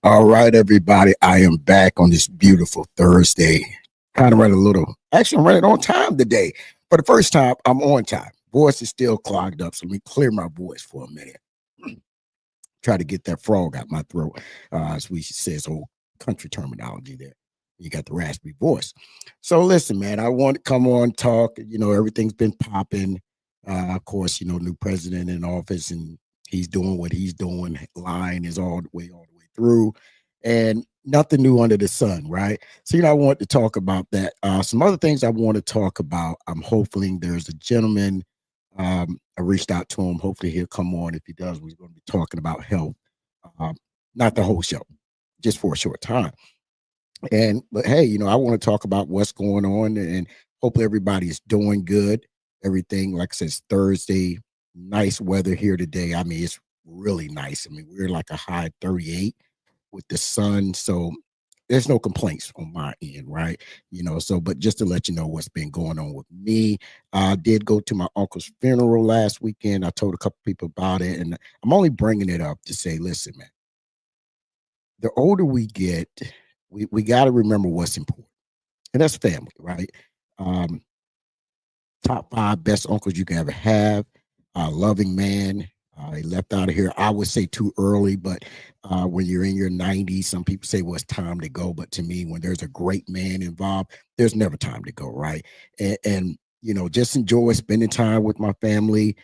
All right, everybody. I am back on this beautiful Thursday. Kind of running a little, actually, I'm running on time today. For the first time, I'm on time. Voice is still clogged up, so let me clear my voice for a minute. Try to get that frog out my throat, as we says old country terminology there. You got the raspy voice. So listen, man, I want to come on talk. Everything's been popping. Of course, new president in office, and he's doing what he's doing. Line is all the way through, and nothing new under the sun, right? So, I want to talk about that. Some other things I want to talk about. I'm hoping there's a gentleman. I reached out to him. Hopefully, he'll come on. If he does, we're going to be talking about health, um, not the whole show, just for a short time. But hey, I want to talk about what's going on, and hopefully everybody is doing good. Everything, like I said, it's Thursday. Nice weather here today. I mean, it's really nice. I mean, we're like a high 38 with the sun. So there's no complaints on my end, right? But just to let you know what's been going on with me, I did go to my uncle's funeral last weekend. I told a couple people about it, and I'm only bringing it up to say, listen, man, the older we get, we got to remember what's important, and that's family, right? Um, Top five best uncles you can ever have. Loving man. He left out of here. I would say too early, but when you're in your 90s, some people say, well, it's time to go. But to me, when there's a great man involved, there's never time to go, right? And just enjoy spending time with my family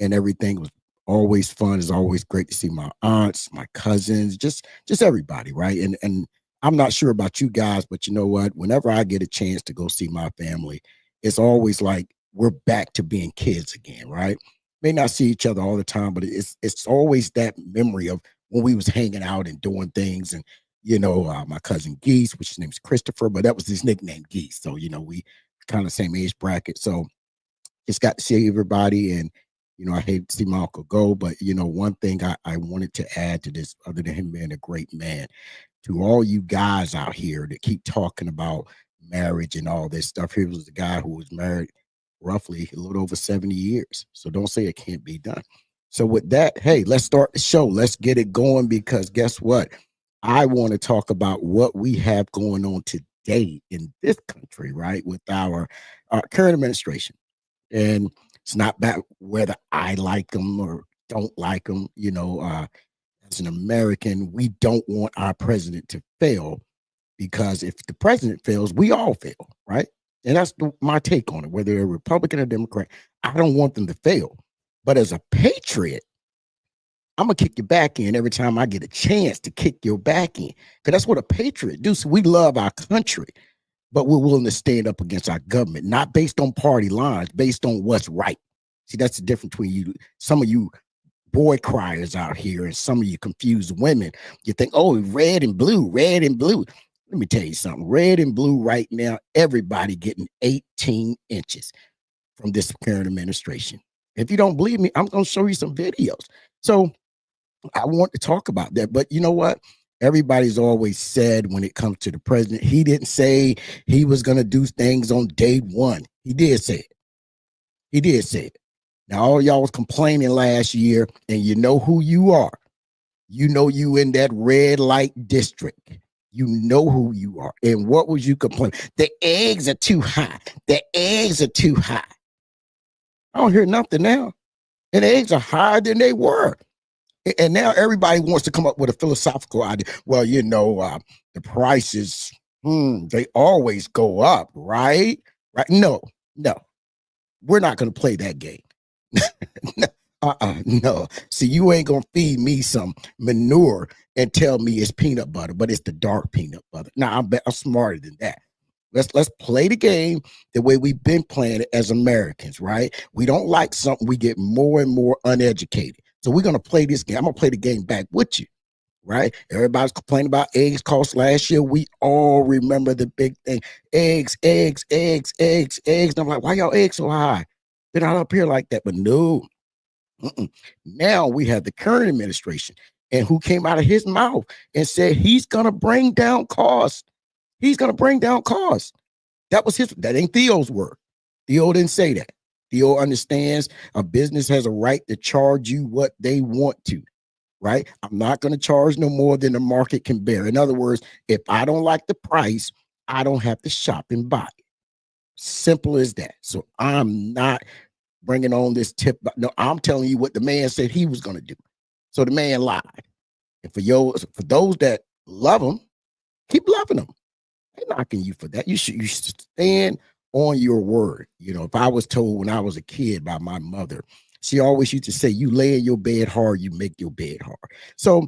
and everything. It was always fun. It's always great to see my aunts, my cousins, just everybody, right? And I'm not sure about you guys, but you know what? Whenever I get a chance to go see my family, it's always like we're back to being kids again, right? May not see each other all the time, but it's always that memory of when we was hanging out and doing things. And my cousin Geese, which his name's Christopher, but that was his nickname, Geese. So we kind of same age bracket. So just got to see everybody. And I hate to see my uncle go, but one thing I wanted to add to this, other than him being a great man, to all you guys out here that keep talking about marriage and all this stuff. Here was the guy who was married roughly a little over 70 years. So don't say it can't be done. So with that, hey, let's start the show. Let's get it going, because guess what? I want to talk about what we have going on today in this country, right? With our current administration. And it's not about whether I like them or don't like them. As an American, we don't want our president to fail, because if the president fails, we all fail, right? And that's my take on it, whether they're Republican or Democrat. I don't want them to fail. But as a patriot, I'm gonna kick your back in every time I get a chance to kick your back in, because that's what a patriot do. So we love our country, but we're willing to stand up against our government, not based on party lines, based on what's right. See, that's the difference between you, some of you boy criers out here, and some of you confused women. You think, oh, red and blue, red and blue. Let me tell you something. Red and blue right now, everybody getting 18 inches from this current administration. If you don't believe me, I'm going to show you some videos. So I want to talk about that. But you know what? Everybody's always said when it comes to the president, he didn't say he was going to do things on day one. He did say it. He did say it. Now, all y'all was complaining last year, and you know who you are. You know you in that red light district. You know who you are. And what was you complaining? The eggs are too high. The eggs are too high. I don't hear nothing now. And the eggs are higher than they were. And now everybody wants to come up with a philosophical idea. Well, the prices, they always go up, right? Right? No. We're not going to play that game. No. See, you ain't gonna feed me some manure and tell me it's peanut butter, but it's the dark peanut butter. Now I'm smarter than that. Let's play the game the way we've been playing it as Americans, right? We don't like something, we get more and more uneducated. So we're gonna play this game. I'm gonna play the game back with you, right? Everybody's complaining about eggs cost last year. We all remember the big thing: eggs, eggs, eggs, eggs, eggs. And I'm like, why y'all eggs so high? They're not up here like that, but no. Now we have the current administration, and who came out of his mouth and said he's going to bring down costs. He's going to bring down costs. That ain't Theo's word. Theo didn't say that. Theo understands a business has a right to charge you what they want to. right? I'm not going to charge no more than the market can bear. In other words, if I don't like the price, I don't have to shop and buy. Simple as that. So I'm not bringing on this tip. No, I'm telling you what the man said he was going to do. So the man lied. And for those that love him, keep loving him. They're knocking you for that. You should stand on your word. You know, if I was told when I was a kid by my mother, she always used to say, you lay in your bed hard, you make your bed hard. So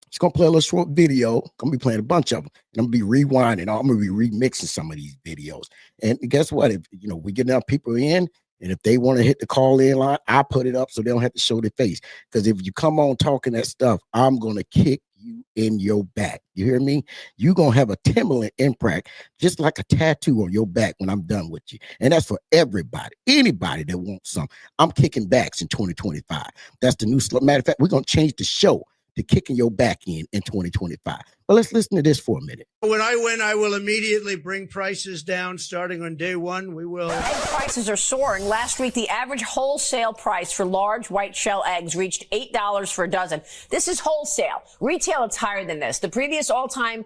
it's gonna play a little short video. I'm gonna be playing a bunch of them, and I'm gonna be rewinding. I'm gonna be remixing some of these videos. And guess what? If we get enough people in, and if they want to hit the call in line, I put it up so they don't have to show their face. Because if you come on talking that stuff, I'm gonna kick you in your back. You hear me? You're gonna have a Timberland impact, just like a tattoo on your back when I'm done with you. And that's for everybody, anybody that wants some. I'm kicking backs in 2025. That's the new matter of fact, we're gonna change the show to kicking your back in 2025. But let's listen to this for a minute. When I win, I will immediately bring prices down starting on day one. We will. Egg prices are soaring. Last week, the average wholesale price for large white shell eggs reached $8 for a dozen. This is wholesale. Retail, it's higher than this. The previous all-time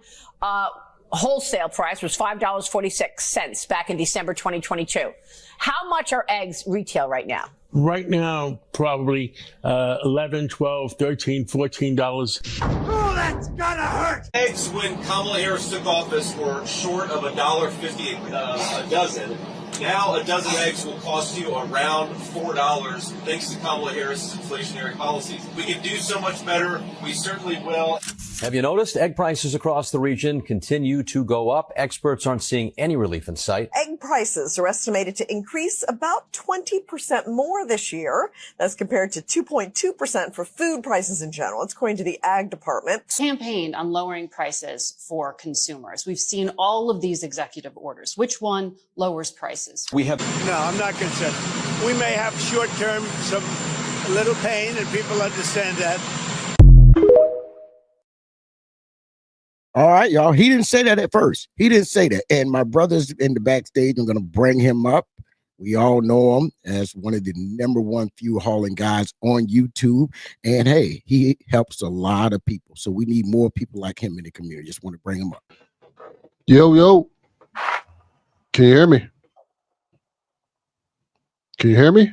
wholesale price was $5.46 back in December 2022. How much are eggs retail right now? Right now, probably $11, $12, $13, $14. Oh, that's gonna hurt. Eggs, when Kamala Harris took office, were short of $1.50 a dozen. Now a dozen eggs will cost you around $4 thanks to Kamala Harris's inflationary policies. We can do so much better. We certainly will. Have you noticed egg prices across the region continue to go up? Experts aren't seeing any relief in sight. Egg prices are estimated to increase about 20% more this year. That's compared to 2.2% for food prices in general. It's according to the Ag Department. Campaigned on lowering prices for consumers. We've seen all of these executive orders. Which one lowers prices? We have. No, I'm not concerned. We may have short-term a little pain, and people understand that. All right, y'all. He didn't say that at first. He didn't say that. And my brother's in the backstage. I'm going to bring him up. We all know him as one of the #1 fuel hauling guys on YouTube. And hey, he helps a lot of people. So we need more people like him in the community. Just want to bring him up. Yo. Can you hear me? Can you hear me?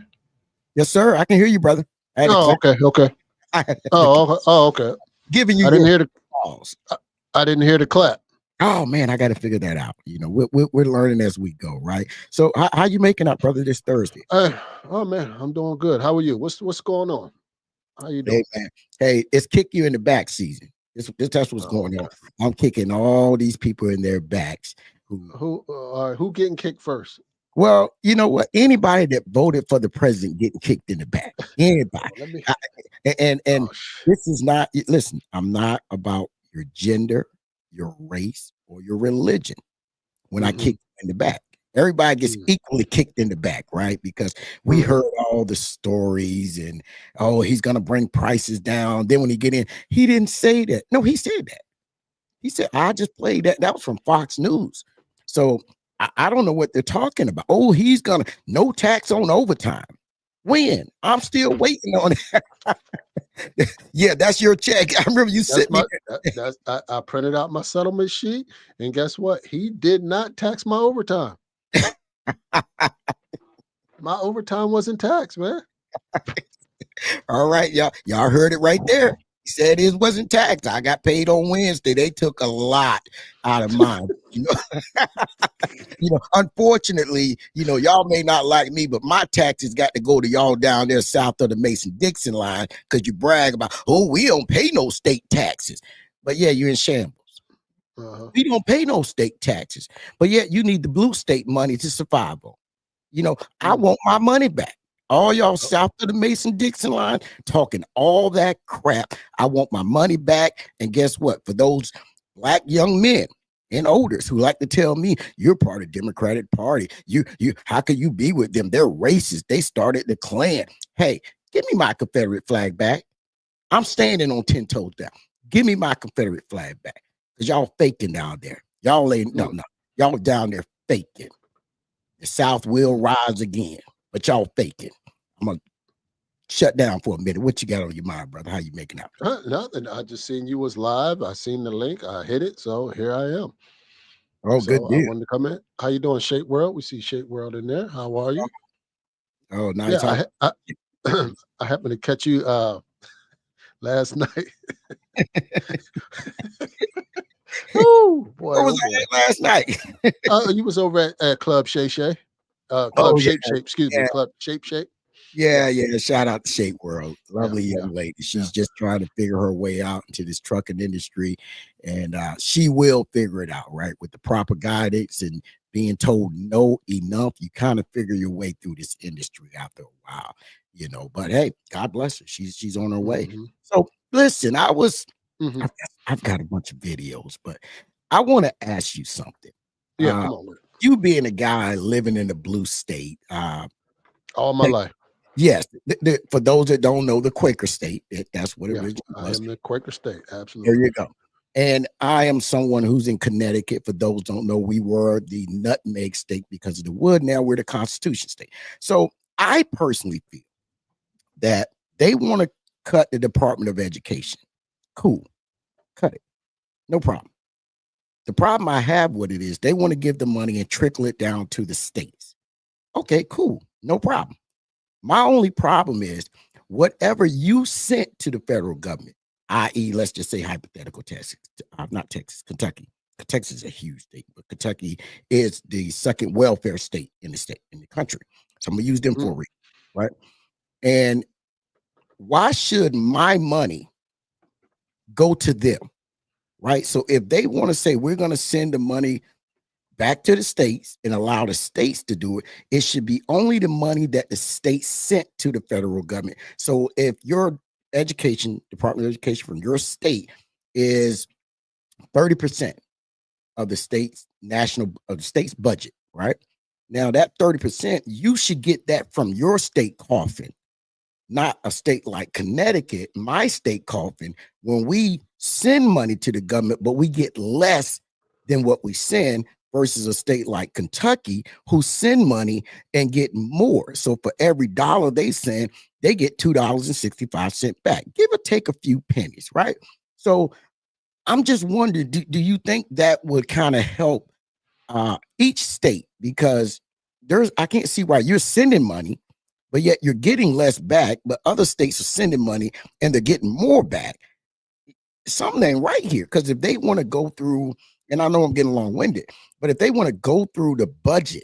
Yes, sir. I can hear you, brother. Okay. Okay. Giving you. I didn't hear the calls. I didn't hear the clap. Oh man, I got to figure that out. We're learning as we go, right? So how you making out, brother, this Thursday? Oh man, I'm doing good. How are you? What's going on? How you doing? Hey man, hey, it's kick you in the back season. That's what's going on. I'm kicking all these people in their backs. Who getting kicked first? Well, you know what? Anybody that voted for the president getting kicked in the back. Anybody. This is not. Listen, I'm not about your gender, your race, or your religion when I kick in the back. Everybody gets equally kicked in the back, right? Because we heard all the stories and, oh, he's going to bring prices down. Then when he get in, he didn't say that. No, he said that. He said, I just played that. That was from Fox News. So I don't know what they're talking about. Oh, he's going to, no tax on overtime. When? I'm still waiting on it. Yeah, that's your check. I remember you sent me. I printed out my settlement sheet, and guess what? He did not tax my overtime. My overtime wasn't taxed, man. All right, y'all heard it right there. He said it wasn't taxed. I got paid on Wednesday. They took a lot out of mine. Unfortunately, y'all may not like me, but my taxes got to go to y'all down there south of the Mason-Dixon line because you brag about, oh, we don't pay no state taxes. But yeah, you're in shambles. We don't pay no state taxes. But yet you need the blue state money to survive on. I want my money back. All y'all south of the Mason-Dixon line talking all that crap. I want my money back. And guess what? For those black young men and olders who like to tell me you're part of the Democratic Party, how can you be with them? They're racist. They started the Klan. Hey, give me my Confederate flag back. I'm standing on 10 toes down. Give me my Confederate flag back. Because y'all faking down there. Y'all y'all down there faking. The South will rise again. But y'all faking. I'm going to shut down for a minute. What you got on your mind, brother? How you making out? Nothing. I just seen you was live. I seen the link. I hit it. So here I am. Oh, good So I deal. wanted to come in. How you doing, Shape World? We see Shape World in there. How are you? Oh, nice. Yeah, I happened to catch you last night. Oh boy, What was oh boy. I at last night? You was over at Club Shay Shay. Club Oh, Shape Shape, excuse me, yeah. Club Shape Shape. Yeah, Yeah, yeah. Shout out to Shape World. yeah, Lovely yeah, young lady. yeah. She's just trying to figure her way out into this trucking industry. And she will figure it out, right? With the proper guidance and being told no enough, you kind of figure your way through this industry after a while, you know. But hey, God bless her. She's on her way. Mm-hmm. So listen, Mm-hmm. I've got a bunch of videos, but I want to ask you something. Yeah, come on with it. You being a guy living in a blue state, All my life. yes, for those that don't know, the Quaker state, that's what it Yeah, originally I was. am the Quaker State. There Absolutely. you go. And I am someone who's in Connecticut. For those don't know, we were the nutmeg state because of the wood. Now we're the Constitution state. So I personally feel that they want to cut the Department of Education. Cool, cut it, no problem. The problem I have with it is they want to give the money and trickle it down to the states. Okay, cool, no problem. My only problem is whatever you sent to the federal government, i.e., let's just say hypothetical Texas, not Texas, Kentucky. Texas is a huge state, but Kentucky is the second welfare state in the country. So I'm gonna use them for a reason, right? And why should my money go to them, right? So if they want to say we're gonna send the money back to the states and allow the states to do it, it should be only the money that the state sent to the federal government. So if your Department of Education from your state is 30% of the state's budget, right? Now that 30%, you should get that from your state coffin, not a state like Connecticut, my state coffin, when we send money to the government, but we get less than what we send versus a state like Kentucky who send money and get more. So for every dollar they send, they get $2.65 back, give or take a few pennies, right? So I'm just wondering, do you think that would kind of help each state? Because I can't see why you're sending money but yet you're getting less back, but other states are sending money and they're getting more back. Something ain't right here. Because if they want to go through, and I know I'm getting long-winded, but if they want to go through the budget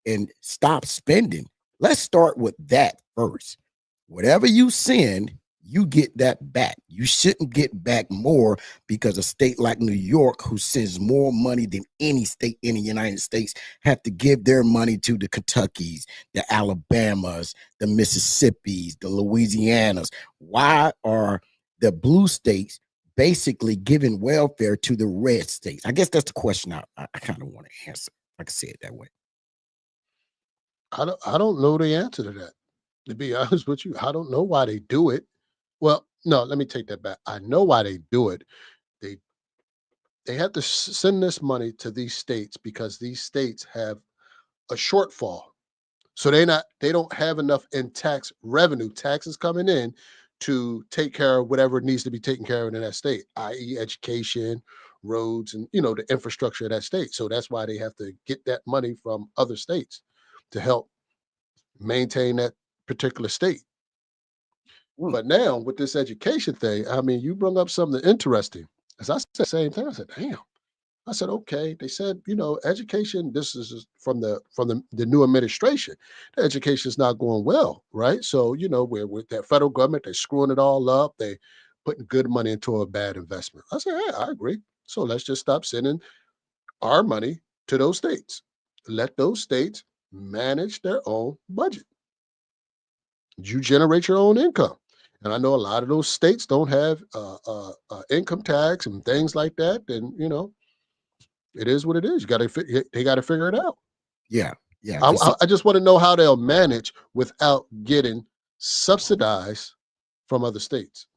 and stop spending, let's start with that first. Whatever you send, you get that back. You shouldn't get back more because a state like New York, who sends more money than any state in the United States, have to give their money to the Kentuckys, the Alabamas, the Mississippis, the Louisianas. Why are the blue states basically giving welfare to the red states? I guess that's the question I kind of want to answer. I can say it that way. I don't know the answer to that. To be honest with you, I don't know why they do it. Well, no, let me take that back. I know why they do it. They they have to send this money to these states because these states have a shortfall. So they don't have enough in tax revenue, taxes coming in to take care of whatever needs to be taken care of in that state, i.e., education, roads, and the infrastructure of that state. So that's why they have to get that money from other states to help maintain that particular state. Mm. But now with this education thing, I mean, you brought up something interesting. As I said the same thing, I said, damn. I said, okay. They said, education. This is from the new administration. The education is not going well, right? So we're with that federal government, they're screwing it all up. They putting good money into a bad investment. I said, hey, I agree. So let's just stop sending our money to those states. Let those states manage their own budget. You generate your own income. And I know a lot of those states don't have income tax and things like that. And it is what it is. They got to figure it out. Yeah, yeah. I, Because I I just want to know how they'll manage without getting subsidized from other states.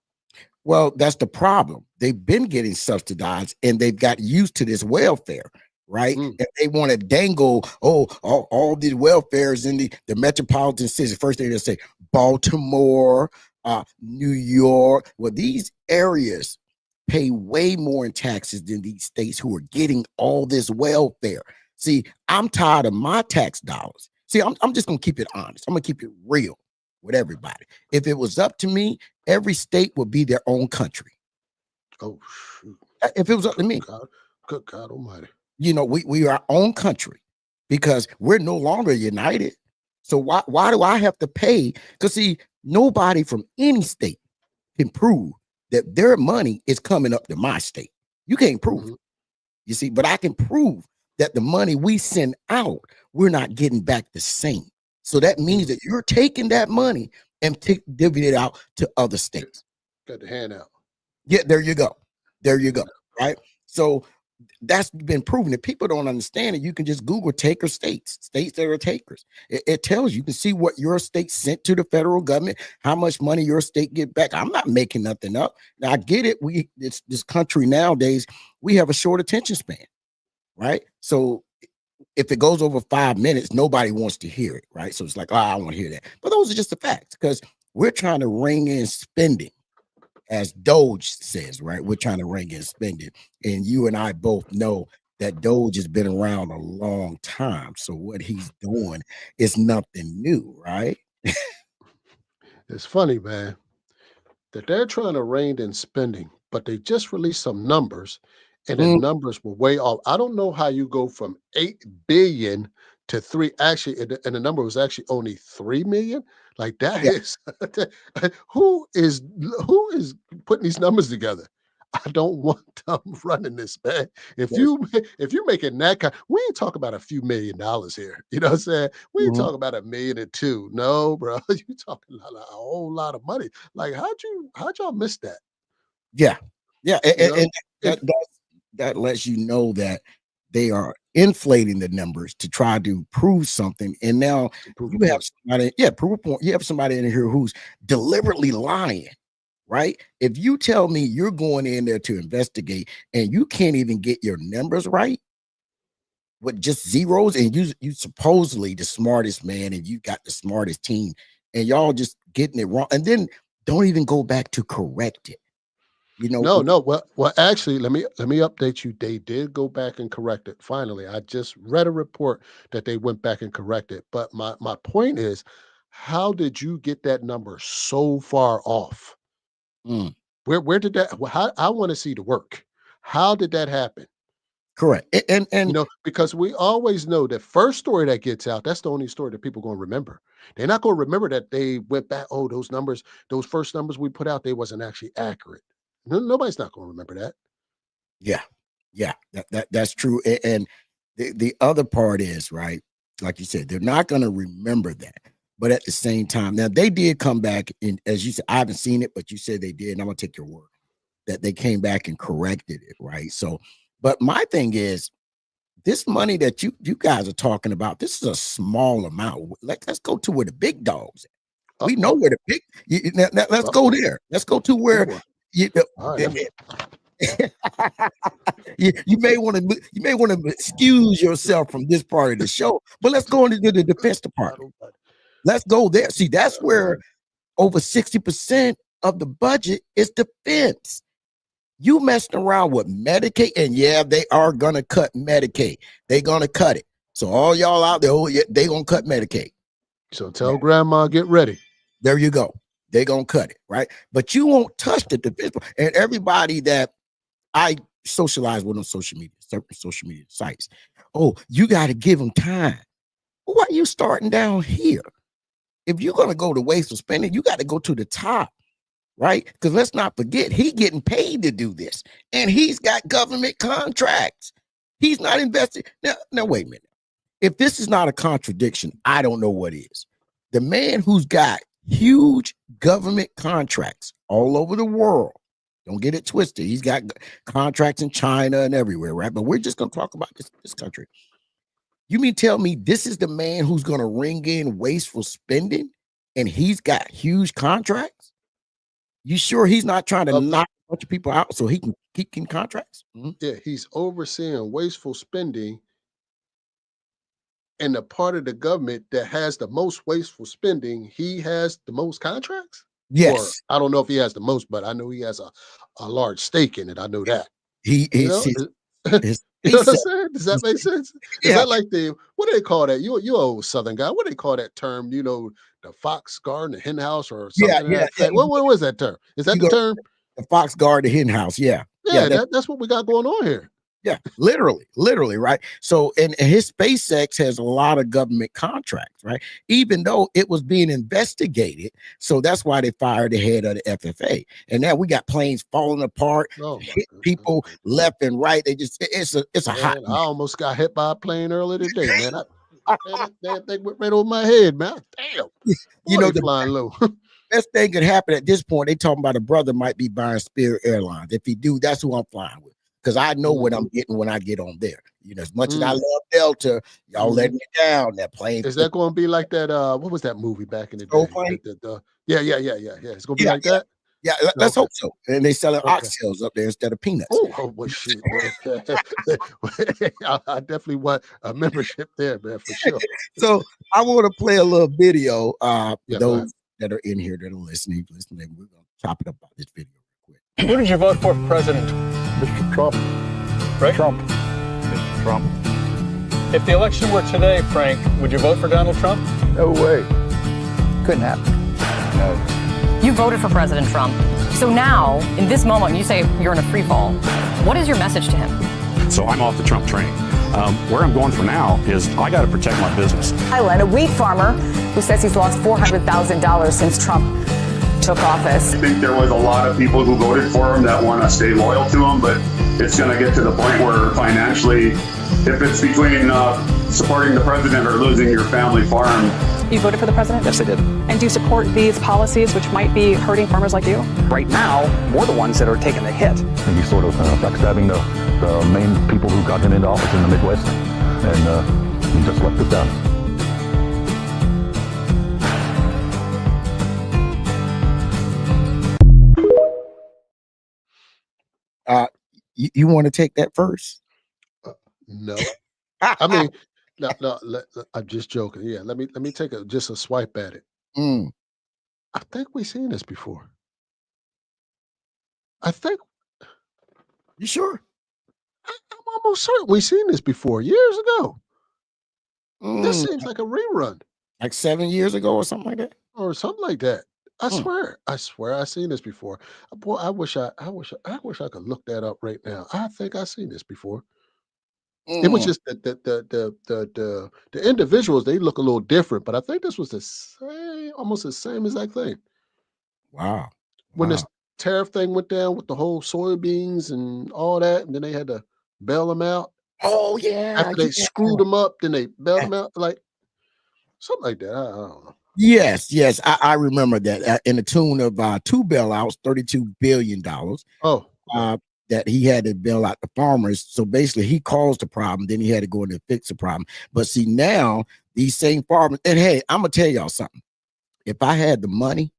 well, that's the problem. They've been getting subsidized and they've got used to this welfare. right? And they want to dangle, all these welfares in the metropolitan cities. First thing they say, Baltimore, New York. Well, these areas pay way more in taxes than these states who are getting all this welfare. See, I'm tired of my tax dollars. See, I'm just gonna keep it honest. I'm gonna keep it real with everybody. If it was up to me, every state would be their own country. Oh, shoot. If it was up to me. Good God almighty. You know, we are our own country because we're no longer united. So why do I have to pay? Because see, nobody from any state can prove that their money is coming up to my state. You can't prove it. You see, but I can prove that the money we send out, we're not getting back the same. So that means that you're taking that money and divvying it out to other states. Got the hand out. Yeah, there you go. There you go. Right. So that's been proven. If people don't understand it, you can just Google taker states that are takers. It tells you can see what your state sent to the federal government, how much money your state get back. I'm not making nothing up. Now, I get it. This country nowadays, we have a short attention span, right? So if it goes over 5 minutes, nobody wants to hear it, right? So it's like, I don't want to hear that. But those are just the facts because we're trying to ring in spending. As Doge says, right? We're trying to ring in spending. And you and I both know that Doge has been around a long time. So what he's doing is nothing new, right? It's funny, man, that they're trying to rein in spending, but they just released some numbers and the numbers were way off. I don't know how you go from 8 billion to 3. Actually, and the number was actually only 3 million. Like that is who is putting these numbers together? I don't want them running this, man. If you're making that kind, we ain't talking about a few $1,000,000 here. You know what I'm saying? We ain't talking about $1 million or 2. No, bro. You talking a whole lot of money. Like, how'd y'all miss that? Yeah. And If that lets you know that they are inflating the numbers to try to prove something. And now you have somebody, prove a point. You have somebody in here who's deliberately lying, right? If you tell me you're going in there to investigate and you can't even get your numbers right with just zeros, and you supposedly the smartest man and you got the smartest team, and y'all just getting it wrong, and then don't even go back to correct it. You know, no. Well, actually, let me update you. They did go back and correct it. Finally, I just read a report that they went back and corrected. But my point is, how did you get that number so far off? Where did that? How, I want to see the work. How did that happen? correct. And Because we always know the first story that gets out, that's the only story that people going to remember. They're not going to remember that they went back. Oh, those numbers, those first numbers we put out, they wasn't actually accurate. Nobody's not going to remember that. yeah, that's true. And the other part is, right, like you said, they're not going to remember that. But at the same time, now they did come back, and as you said, I haven't seen it, but you said they did, and I'm gonna take your word that they came back and corrected it, right? So, but my thing is, this money that you guys are talking about, this is a small amount. Let's go to where the big dogs are. We know where the big. Now let's go there. Let's go to where you. All right. You may want to excuse yourself from this part of the show, but let's go into the Defense Department. Let's go there. See, that's where over 60% of the budget is defense. You messing around with Medicaid, and yeah, they are gonna cut Medicaid. They're gonna cut it. So all y'all out there, they gonna cut Medicaid. So tell grandma, get ready. There you go. They're gonna cut it, right? But you won't touch the defense. And everybody that I socialize with on social media, certain social media sites, oh, you got to give them time. Why are you starting down here? If you're going to go to wasteful spending, you got to go to the top, right? Because let's not forget, he's getting paid to do this, and he's got government contracts. He's not invested. Now, wait a minute. If this is not a contradiction, I don't know what is. The man who's got huge government contracts all over the world, don't get it twisted. He's got contracts in China and everywhere, right? But we're just going to talk about this country. You mean tell me this is the man who's going to ring in wasteful spending, and he's got huge contracts? You sure he's not trying to knock bunch of people out so he can keep getting contracts. Yeah, he's overseeing wasteful spending in the part of the government that has the most wasteful spending. He has the most contracts? Or Yes. I don't know if he has the most, but I know he has a large stake in it. I know that. He You is know? his You know what I'm SpaceX. saying? Does that make sense? Is Yeah. that like what do they call that? You old Southern guy. What do they call that term? You know, the fox garden, the hen house, or Yeah, something to yeah, that yeah. effect. What was that term? Is that You the go term? the fox guard the hen house. Yeah. Yeah, Yeah, that's what we got going on here. yeah, literally, right? So, and his SpaceX has a lot of government contracts, right? Even though it was being investigated, so that's why they fired the head of the FFA. And now we got planes falling apart, Oh my hit goodness. people left and right. They just it's a hot Man, I mess. almost got hit by a plane earlier today, man. Man, that damn thing went right over my head, man. Damn. You Boy, know, they the flying low. best thing could happen at this point. They talking about a brother might be buying Spirit Airlines. If he do, that's who I'm flying with. Because I know what I'm getting when I get on there. You know, as much as I love Delta, y'all letting me down. That plane, Is that going to be like that? What was that movie back in the Soul day? plane? Yeah. It's going to be Yeah, like that. yeah. Let's Okay. hope so. And they selling Okay. oxtails up there instead of peanuts. Oh, well, shit, man. I definitely want a membership there, man, for sure. So I want to play a little video. For Yeah, go ahead. those that are in here that are listening, we're gonna chop it up about this video real quick. Who did you vote for president? Mr. Trump. Right? Trump. Mr. Trump. If the election were today, Frank, would you vote for Donald Trump? No way. Couldn't happen. No. You voted for President Trump. So now, in this moment, you say you're in a free fall. What is your message to him? So I'm off the Trump train. Where I'm going for now is I got to protect my business. Island, a wheat farmer who says he's lost $400,000 since Trump took office. I think there was a lot of people who voted for him that want to stay loyal to him, but it's going to get to the point where financially, if it's between supporting the president or losing your family farm. You voted for the president? Yes, I did. And do you support these policies which might be hurting farmers like you? Right now, we're the ones that are taking the hit. And he's sort of backstabbing the main people who got him into office in the Midwest, and he just left it down. You want to take that first? No. I mean, no, I'm just joking. Yeah, let me take just a swipe at it. I think we've seen this before. I think. You sure? I'm almost certain we've seen this before years ago. This seems like a rerun. Like 7 years ago or something like that? Or something like that. I swear I've seen this before. Boy, I wish I could look that up right now. I think I've seen this before. It was just the individuals, they look a little different, but I think this was the same, almost the same exact thing. Wow. When this tariff thing went down with the whole soybeans and all that, and then they had to bail them out. Oh yeah. After they screwed them up, then they bailed them out, like something like that. I don't know. Yes, I remember that in the tune of 2 bailouts, $32 billion. Oh, that he had to bail out the farmers. So basically, he caused the problem. Then he had to go in and fix the problem. But see, now these same farmers, and hey, I'm gonna tell y'all something. If I had the money,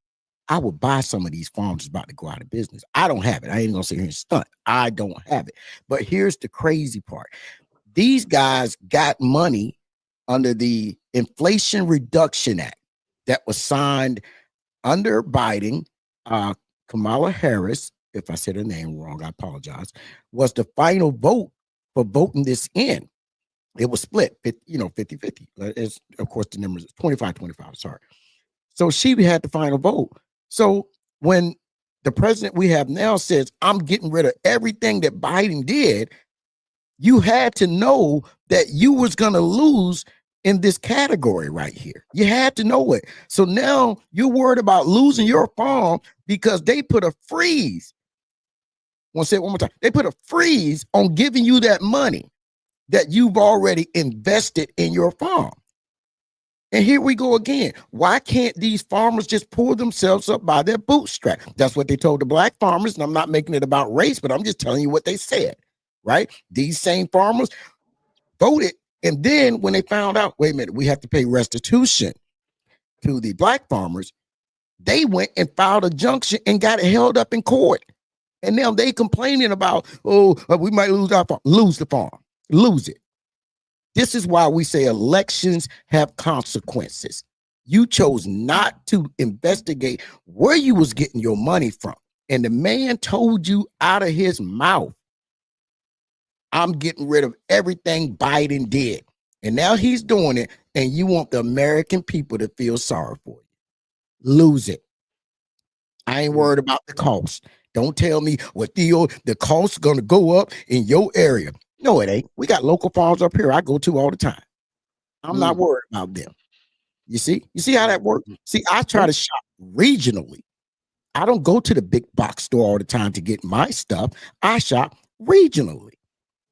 I would buy some of these farms about to go out of business. I don't have it. I ain't gonna sit here and stunt. I don't have it. But here's the crazy part. These guys got money under the Inflation Reduction Act that was signed under Biden. Kamala Harris, if I said her name wrong, I apologize, was the final vote for voting this in. It was split, 50-50. It's, of course, the numbers 25-25, sorry. So she had the final vote. So when the president we have now says, I'm getting rid of everything that Biden did, you had to know that you was going to lose in this category right here. You had to know it. So now you're worried about losing your farm because they put a freeze. I want to say it one more time. They put a freeze on giving you that money that you've already invested in your farm. And here we go again. Why can't these farmers just pull themselves up by their bootstrap? That's what they told the black farmers. And I'm not making it about race, but I'm just telling you what they said, right? These same farmers voted. And then when they found out, wait a minute, we have to pay restitution to the black farmers, they went and filed a junction and got it held up in court. And now they complaining about, we might lose our farm. Lose the farm. Lose it. This is why we say elections have consequences. You chose not to investigate where you was getting your money from. And the man told you out of his mouth, I'm getting rid of everything Biden did. And now he's doing it, and you want the American people to feel sorry for you. Lose it. I ain't worried about the cost. Don't tell me what the cost going to go up in your area. No, it ain't. We got local farms up here I go to all the time. I'm not worried about them. You see how that works? See, I try to shop regionally. I don't go to the big box store all the time to get my stuff. I shop regionally.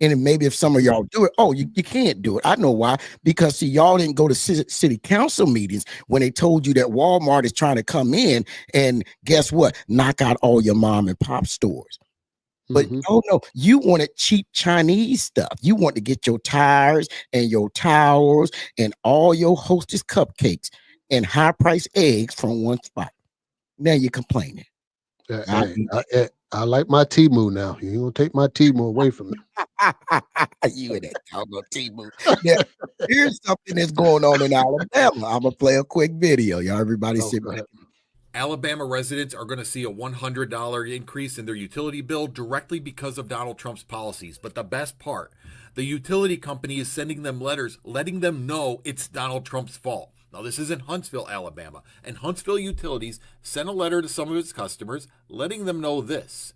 And maybe if some of y'all do it, you can't do it. I know why. Because see, y'all didn't go to city council meetings when they told you that Walmart is trying to come in and guess what? Knock out all your mom and pop stores. But no, you wanted cheap Chinese stuff. You want to get your tires and your towels and all your Hostess cupcakes and high price eggs from one spot. Now you're complaining. I like my Temu now. You gonna take my Temu away from me? You and that doggone Temu. Now, here's something that's going on in Alabama. I'm gonna play a quick video. Y'all, everybody sit back. Alabama residents are going to see a $100 increase in their utility bill directly because of Donald Trump's policies. But the best part, the utility company is sending them letters letting them know it's Donald Trump's fault. Now, this is in Huntsville, Alabama, and Huntsville Utilities sent a letter to some of its customers letting them know this.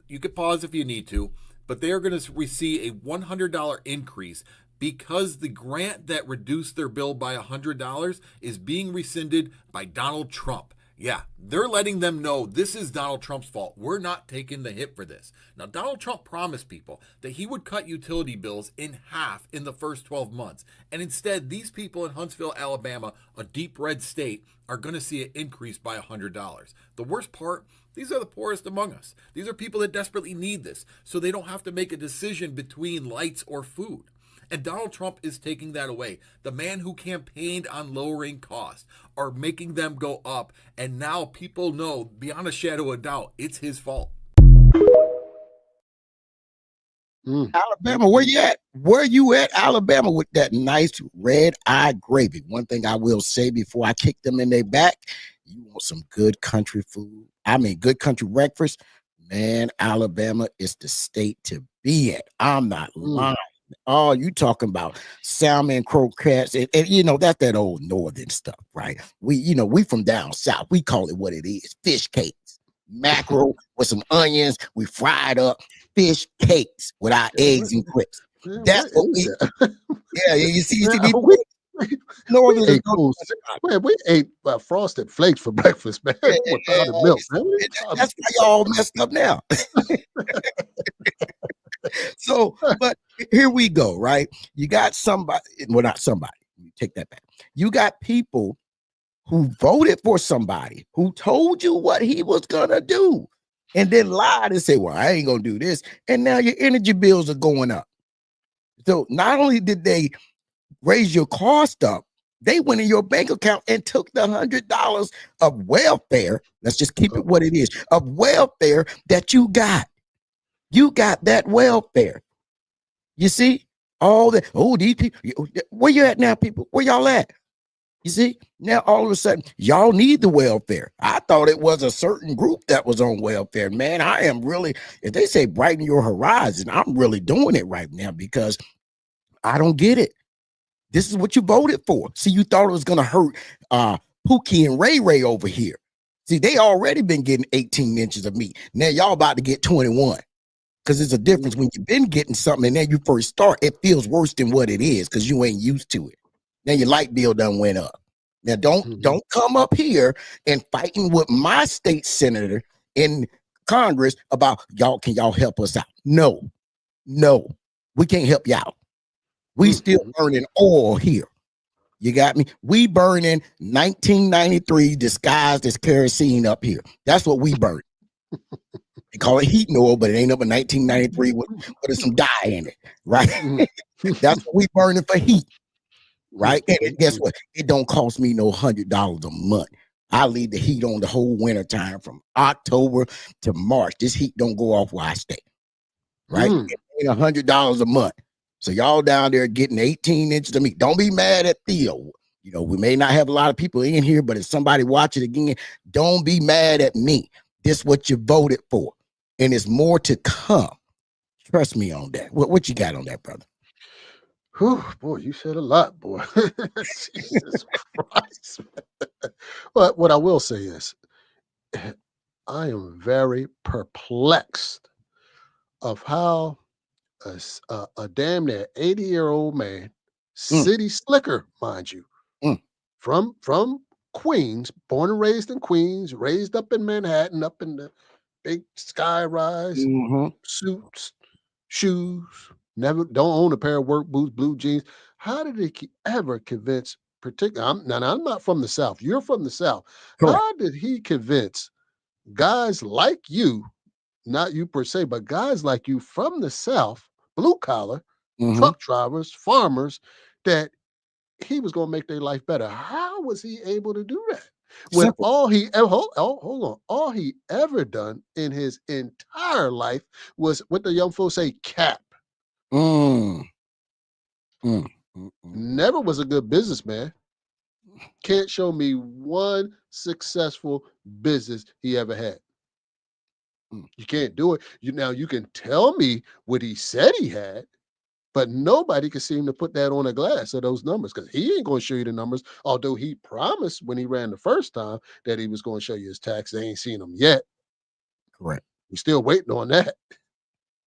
You could pause if you need to, but they are going to receive a $100 increase because the grant that reduced their bill by $100 is being rescinded by Donald Trump. Yeah, they're letting them know this is Donald Trump's fault. We're not taking the hit for this. Now, Donald Trump promised people that he would cut utility bills in half in the first 12 months. And instead, these people in Huntsville, Alabama, a deep red state, are going to see it increase by $100. The worst part, these are the poorest among us. These are people that desperately need this, so they don't have to make a decision between lights or food. And Donald Trump is taking that away. The man who campaigned on lowering costs are making them go up. And now people know beyond a shadow of doubt, it's his fault. Alabama, where you at? Where you at, Alabama, with that nice red eye gravy? One thing I will say before I kick them in their back, you want some good country food. I mean, good country breakfast. Man, Alabama is the state to be at. I'm not lying. Oh, you talking about salmon, croquettes, and that's that old northern stuff, right? We from down south. We call it what it is: fish cakes, mackerel with some onions. We fried up fish cakes with our eggs and grits. That's what we. Yeah, you see, we ate frosted flakes for breakfast, man. With powdered milk, man. That's why y'all messed up now. So, but here we go, right? You got somebody, well, not somebody, take that back. You got people who voted for somebody who told you what he was gonna do and then lied and say, well, I ain't gonna do this. And now your energy bills are going up. So not only did they raise your cost up, they went in your bank account and took the $100 of welfare. Let's just keep it what it is, of welfare that you got. You got that welfare. You see? All that. Oh, these people. Where you at now, people? Where y'all at? You see? Now, all of a sudden, y'all need the welfare. I thought it was a certain group that was on welfare. Man, I am really, if they say brighten your horizon, I'm really doing it right now because I don't get it. This is what you voted for. See, you thought it was going to hurt Pookie and Ray Ray over here. See, they already been getting 18 inches of meat. Now, y'all about to get 21. Because there's a difference when you've been getting something and then you first start, it feels worse than what it is because you ain't used to it. Now your light bill done went up. Now don't come up here and fighting with my state senator in Congress about can y'all help us out? No, we can't help you out. We still burning oil here. You got me? We burning 1993 disguised as kerosene up here. That's what we burn. They call it heating oil, but it ain't up in 1993 with some dye in it, right? That's what we burning for heat, right? And guess what? It don't cost me no $100 a month. I leave the heat on the whole winter time from October to March. This heat don't go off where I stay. Right? It ain't $100 a month. So y'all down there getting 18 inches of meat. Don't be mad at Theo. You know, we may not have a lot of people in here, but if somebody watch it again, don't be mad at me. This what you voted for. And it's more to come. Trust me on that. What you got on that, brother? Whew, boy, you said a lot, boy. Jesus Christ. But what I will say is, I am very perplexed of how a damn near 80-year-old man, city slicker, mind you, from Queens, born and raised in Queens, raised up in Manhattan, up in the big sky rise, suits, shoes, never don't own a pair of work boots, blue jeans. How did he ever convince I'm not from the South. You're from the South. Correct. How did he convince guys like you, not you per se, but guys like you from the South, blue collar, truck drivers, farmers, that he was going to make their life better? How was he able to do that? When Simple. all he ever hold on, all he ever done in his entire life was what the young folks say, cap. Never was a good businessman. Can't show me one successful business he ever had. You can't do it. You can tell me what he said he had, but nobody could seem to put that on a glass of those numbers, because he ain't going to show you the numbers. Although he promised when he ran the first time that he was going to show you his tax. They ain't seen them yet. Correct. We're still waiting on that.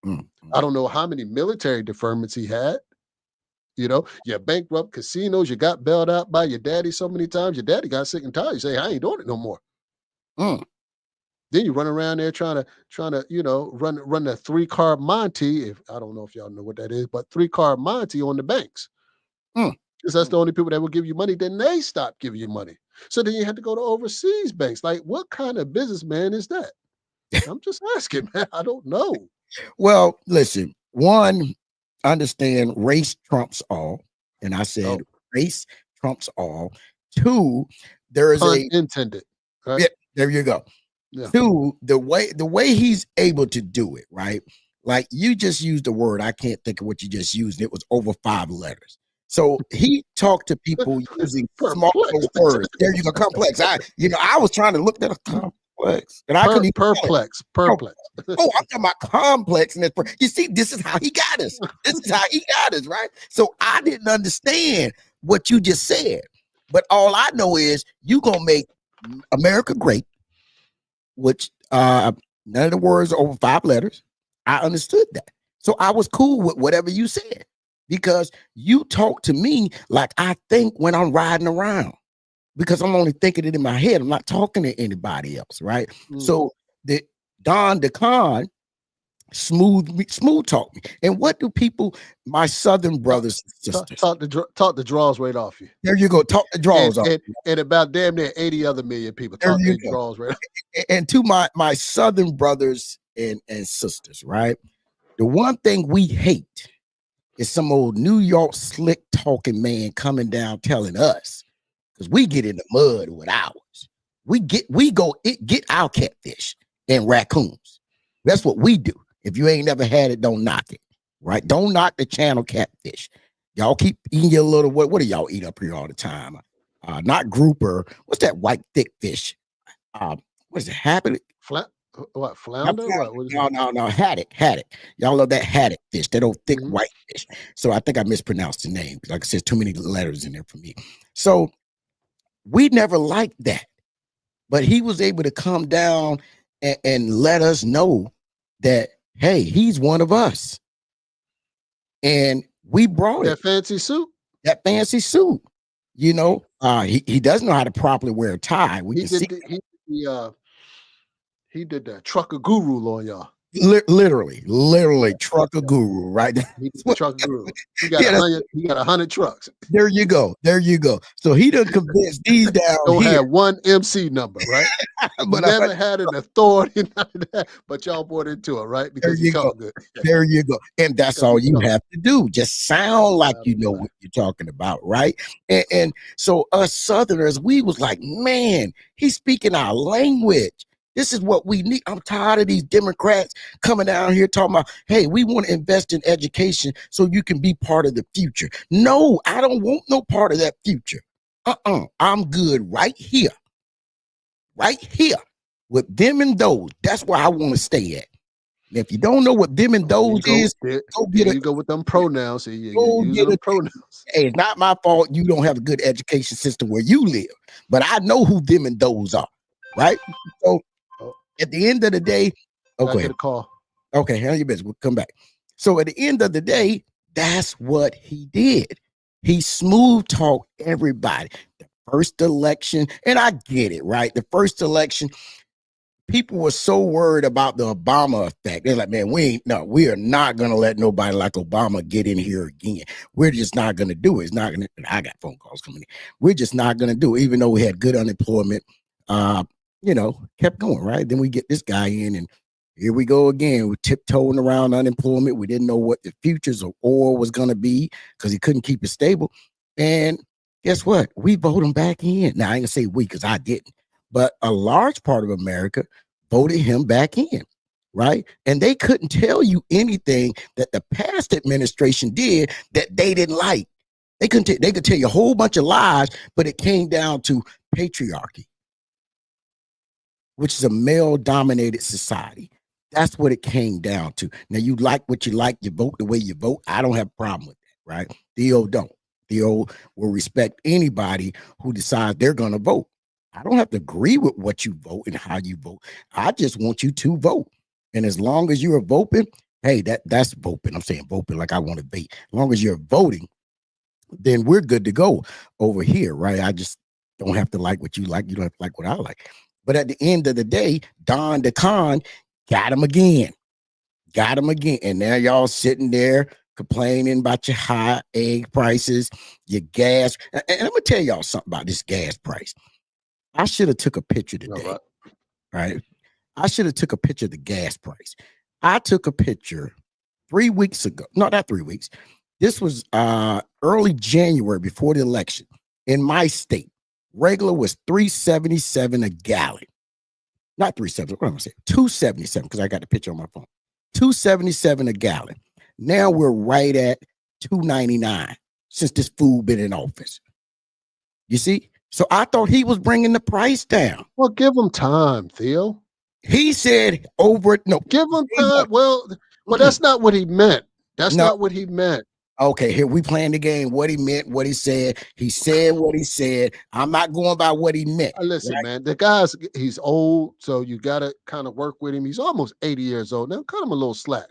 I don't know how many military deferments he had. You know, you bankrupt casinos, you got bailed out by your daddy so many times. Your daddy got sick and tired. You say, I ain't doing it no more. Then you run around there trying to, you know, run the 3-carb Monty. If I don't know if y'all know what that is, but 3-carb Monty on the banks. Because that's the only people that will give you money. Then they stop giving you money. So then you have to go to overseas banks. Like, what kind of businessman is that? I'm just asking, man. I don't know. Well, listen, one, understand race trumps all. And I said race trumps all. Two, there is Pun intended. Right? Yeah, there you go. Yeah. Two, the way he's able to do it, right? Like, you just used the word, I can't think of what you just used. It was over 5 letters. So he talked to people using small words. There you go, complex. I was trying to look at a complex, and I couldn't even perplex. Oh, I'm talking about complex. And you see, this is how he got us. This is how he got us, right? So I didn't understand what you just said, but all I know is you gonna make America great, which none of the words are over 5 letters. I understood that. So I was cool with whatever you said, because you talk to me like I think when I'm riding around, because I'm only thinking it in my head. I'm not talking to anybody else, right? So the Don DeCon smooth talk me. And what do people, my Southern brothers and sisters, talk the draws right off you. There you go. Talk the draws off. And about damn near 80 other million people. Talk their draws right off. And to my Southern brothers and sisters, right? The one thing we hate is some old New York slick talking man coming down telling us, because we get in the mud with ours. We go get our catfish and raccoons. That's what we do. If you ain't never had it, don't knock it. Right? Don't knock the channel catfish. Y'all keep eating your little, what do y'all eat up here all the time? Not grouper. What's that white thick fish? What is it? Flounder? What is no, haddock. Y'all love that haddock fish, that old thick white fish. So I think I mispronounced the name. Like I said, too many letters in there for me. So we never liked that. But he was able to come down and let us know that, hey, he's one of us. And we brought that fancy suit. That fancy suit. You know, he doesn't know how to properly wear a tie. We can see he did the trucker guru on y'all. Literally, trucker guru, right? He's the truck guru. He got Yeah, 100. He got 100 trucks. there you go. So he done convinced these down Don't here. have one MC number, right? But Never had an authority, none of that, but y'all bought into it, right? there Because he you go. talked good. There you go. And that's Because all he you talked. have to do. Just sound like you know what you're talking about, right? And so us Southerners, we was like, man, he's speaking our language. This is what we need. I'm tired of these Democrats coming down here talking about, hey, we want to invest in education so you can be part of the future. No, I don't want no part of that future. I'm good right here with them and those. That's where I want to stay at. And if you don't know what them and those is, go get you go with them pronouns. See, you're go using get them a pronouns. Hey, it's not my fault you don't have a good education system where you live, but I know who them and those are, right? So at the end of the day, I get a call. Okay, handle your business. We'll come back. So at the end of the day, that's what he did. He smooth talked everybody. The first election, and I get it, right? The first election, people were so worried about the Obama effect. They're like, man, we are not going to let nobody like Obama get in here again. We're just not going to do it. It's not going to, I got phone calls coming in. We're just not going to do it. Even though we had good unemployment, kept going, right? Then we get this guy in and here we go again. We're tiptoeing around unemployment. We didn't know what the futures of oil was going to be because he couldn't keep it stable. And guess what? We vote him back in. Now, I ain't going to say we because I didn't. But a large part of America voted him back in, right? And they couldn't tell you anything that the past administration did that they didn't like. They could tell you a whole bunch of lies, but it came down to patriarchy, which is a male-dominated society. That's what it came down to. Now, you like what you like, you vote the way you vote. I don't have a problem with that, right? Theo don't. Theo will respect anybody who decides they're going to vote. I don't have to agree with what you vote and how you vote. I just want you to vote. And as long as you're voting, hey, that's voting. I'm saying voting like I want to vote. As long as you're voting, then we're good to go over here, right? I just don't have to like what you like. You don't have to like what I like. But at the end of the day, Don DeCon got him again. And now y'all sitting there complaining about your high egg prices, your gas. And I'm going to tell y'all something about this gas price. I should have took a picture today, right? I should have took a picture of the gas price. I took a picture 3 weeks ago. No, not 3 weeks. This was early January before the election in my state. Regular was $3.77 a gallon. Not 3.77. What am I saying? $2.77 because I got the picture on my phone. $2.77 a gallon. Now we're right at $2.99 since this fool been in office. You see? So I thought he was bringing the price down. Well, give him time, Theo. He said give him time. Well, that's not what he meant. That's not what he meant. Okay, here we playing the game. What he meant, what he said. He said what he said. I'm not going by what he meant. Listen, right? man, he's old, so you got to kind of work with him. He's almost 80 years old. Now, cut him a little slack.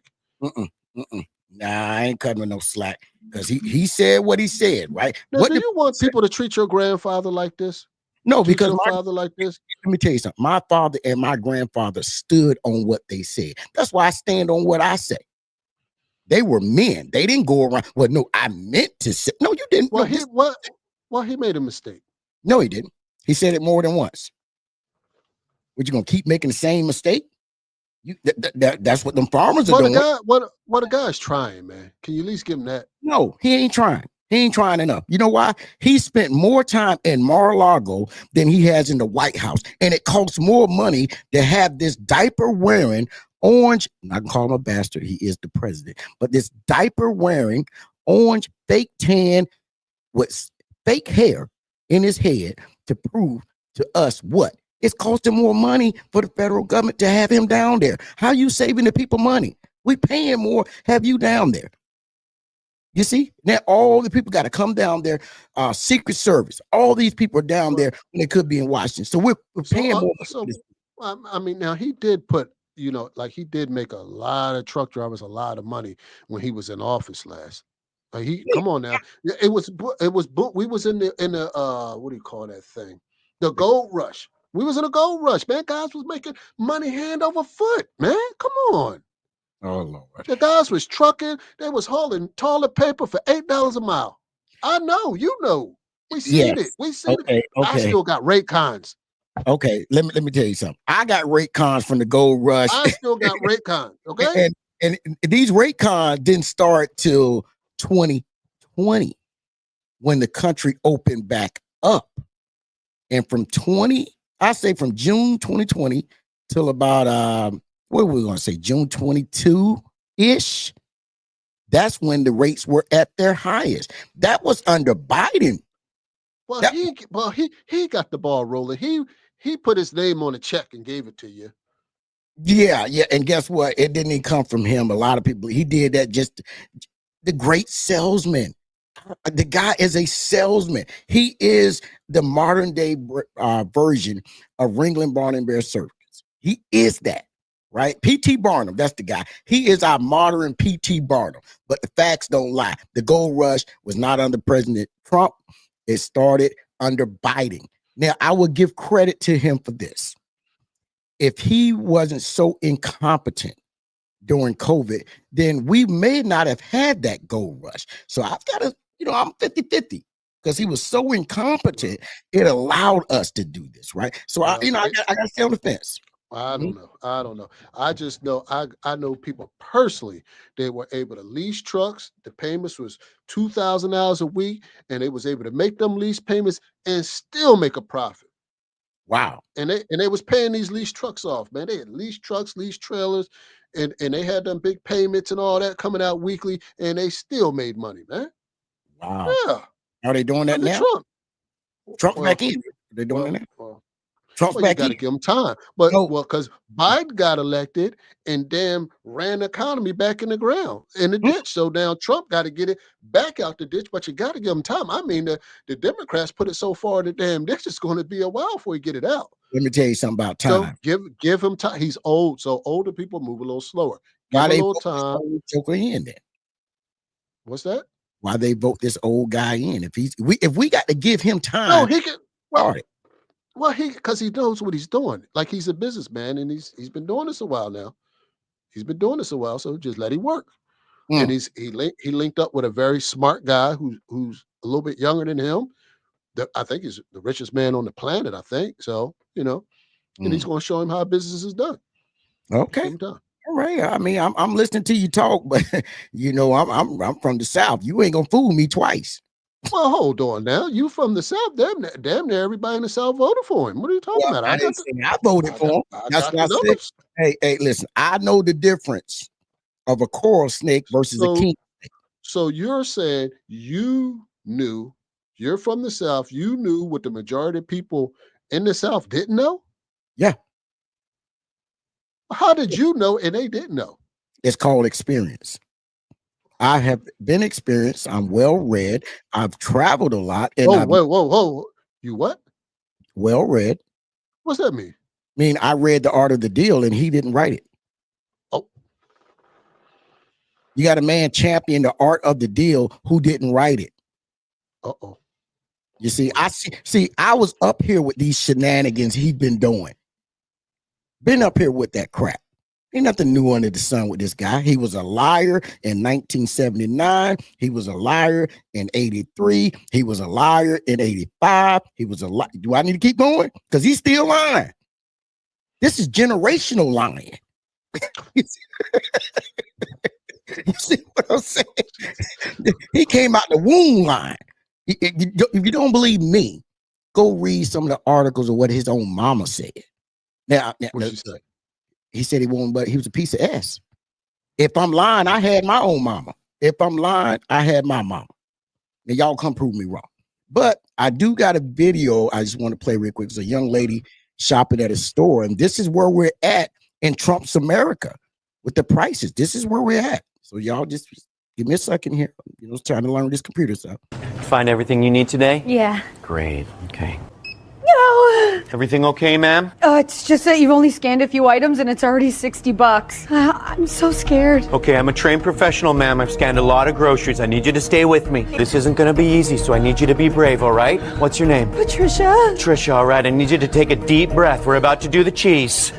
Nah, I ain't cutting him no slack because he said what he said, right? Now, do you want people to treat your grandfather like this? No, because your father like this. Let me tell you something. My father and my grandfather stood on what they said. That's why I stand on what I say. They were men. They didn't go around. Well, no, I meant to say. No, you didn't. Well, he made a mistake. No, he didn't. He said it more than once. What, you gonna keep making the same mistake? That's what them farmers are doing. The guy's trying, man. Can you at least give him that? No, he ain't trying. He ain't trying enough. You know why? He spent more time in Mar-a-Lago than he has in the White House. And it costs more money to have this diaper-wearing orange, I'm not gonna call him a bastard, he is the president, but this diaper-wearing orange fake tan with fake hair in his head to prove to us what? It's costing more money for the federal government to have him down there. How you saving the people money? We paying more, have you down there. You see, now all the people got to come down there. Secret Service, all these people are down there when they could be in Washington. So we're paying more. I mean, now he did put, he did make a lot of truck drivers a lot of money when he was in office last. Like come on now, we was in the what do you call that thing? The gold rush. We was in a gold rush, man. Guys was making money hand over foot, man. Come on. Oh, Lord. The guys was trucking. They was hauling toilet paper for $8 a mile. I know. You know. We seen it. Yes. We seen it. Okay. I still got rate cons. Okay. Let me tell you something. I got rate cons from the gold rush. I still got rate cons. Okay. And these rate cons didn't start till 2020 when the country opened back up. And from June 2020 till about what were we going to say, June 22-ish, that's when the rates were at their highest. That was under Biden. Well, he got the ball rolling. He put his name on a check and gave it to you. Yeah. And guess what? It didn't even come from him. A lot of people, he did that just the great salesman. The guy is a salesman. He is the modern day version of Ringling Barnum Bear Circus. He is that, right? P.T. Barnum, that's the guy. He is our modern P.T. Barnum. But the facts don't lie. The gold rush was not under President Trump. It started under Biden. Now, I will give credit to him for this. If he wasn't so incompetent during COVID, then we may not have had that gold rush. So I've got to, I'm 50-50 because he was so incompetent. It allowed us to do this, right? So I got to stay on the fence. I don't know. I just know I know people personally. They were able to lease trucks. The payments was $2,000 a week, and they was able to make them lease payments and still make a profit. Wow. And they was paying these lease trucks off, man. They had leased trucks, leased trailers, and they had them big payments and all that coming out weekly, and they still made money, man. Wow. Yeah. Are they doing that Under now? Trump's back in. They're doing that now. Trump's back you got to in. give him time. But because Biden got elected and damn ran the economy back in the ground, in the ditch. So now Trump got to get it back out the ditch, but you got to give him time. I mean, the Democrats put it so far in the damn ditch, it's going to be a while before you get it out. Let me tell you something about time. So give him time. He's old, so older people move a little slower. Give Why him a they little vote time. this old joker in then? What's that? Why they vote this old guy in? If we got to give him time, No, he can. Well, because he knows what he's doing. Like he's a businessman, and he's been doing this a while now. He's been doing this a while, so just let him work. And he linked up with a very smart guy who's a little bit younger than him. I think he's the richest man on the planet. I think so. And he's going to show him how business is done. Okay. All right. I mean, I'm listening to you talk, but I'm from the South. You ain't gonna fool me twice. Well, hold on now. You from the South? Damn near everybody in the South voted for him. What are you talking about? I didn't say I voted for him. That's what I said. Hey, listen. I know the difference of a coral snake versus a king snake. So you're saying you're from the South. You knew what the majority of people in the South didn't know? Yeah. How did you know and they didn't know? It's called experience. I have been experienced. I'm well read. I've traveled a lot. And whoa. You what? Well read. What's that mean? I mean, I read The Art of the Deal and he didn't write it. Oh. You got a man champion The Art of the Deal who didn't write it. Uh-oh. You see, I was up here with these shenanigans he's been doing. Been up here with that crap. Ain't nothing new under the sun with this guy. He was a liar in 1979. He was a liar in 83. He was a liar in 85. He was a liar. Do I need to keep going? Because he's still lying. This is generational lying. You see what I'm saying? He came out the womb lying. If you don't believe me, go read some of the articles of what his own mama said. Now what she say? He said he won't, but he was a piece of S. If I'm lying, I had my own mama. If I'm lying, I had my mama. Now y'all come prove me wrong. But I do got a video I just want to play real quick. It's a young lady shopping at a store, and this is where we're at in Trump's America with the prices. This is where we're at. So y'all just give me a second here. Trying to learn this computer stuff. Find everything you need today? Yeah. Great. Okay. No! Everything okay, ma'am? It's just that you've only scanned a few items and it's already $60. I'm so scared. Okay, I'm a trained professional, ma'am. I've scanned a lot of groceries. I need you to stay with me. This isn't gonna be easy, so I need you to be brave, all right? What's your name? Patricia. Trisha, all right. I need you to take a deep breath. We're about to do the cheese.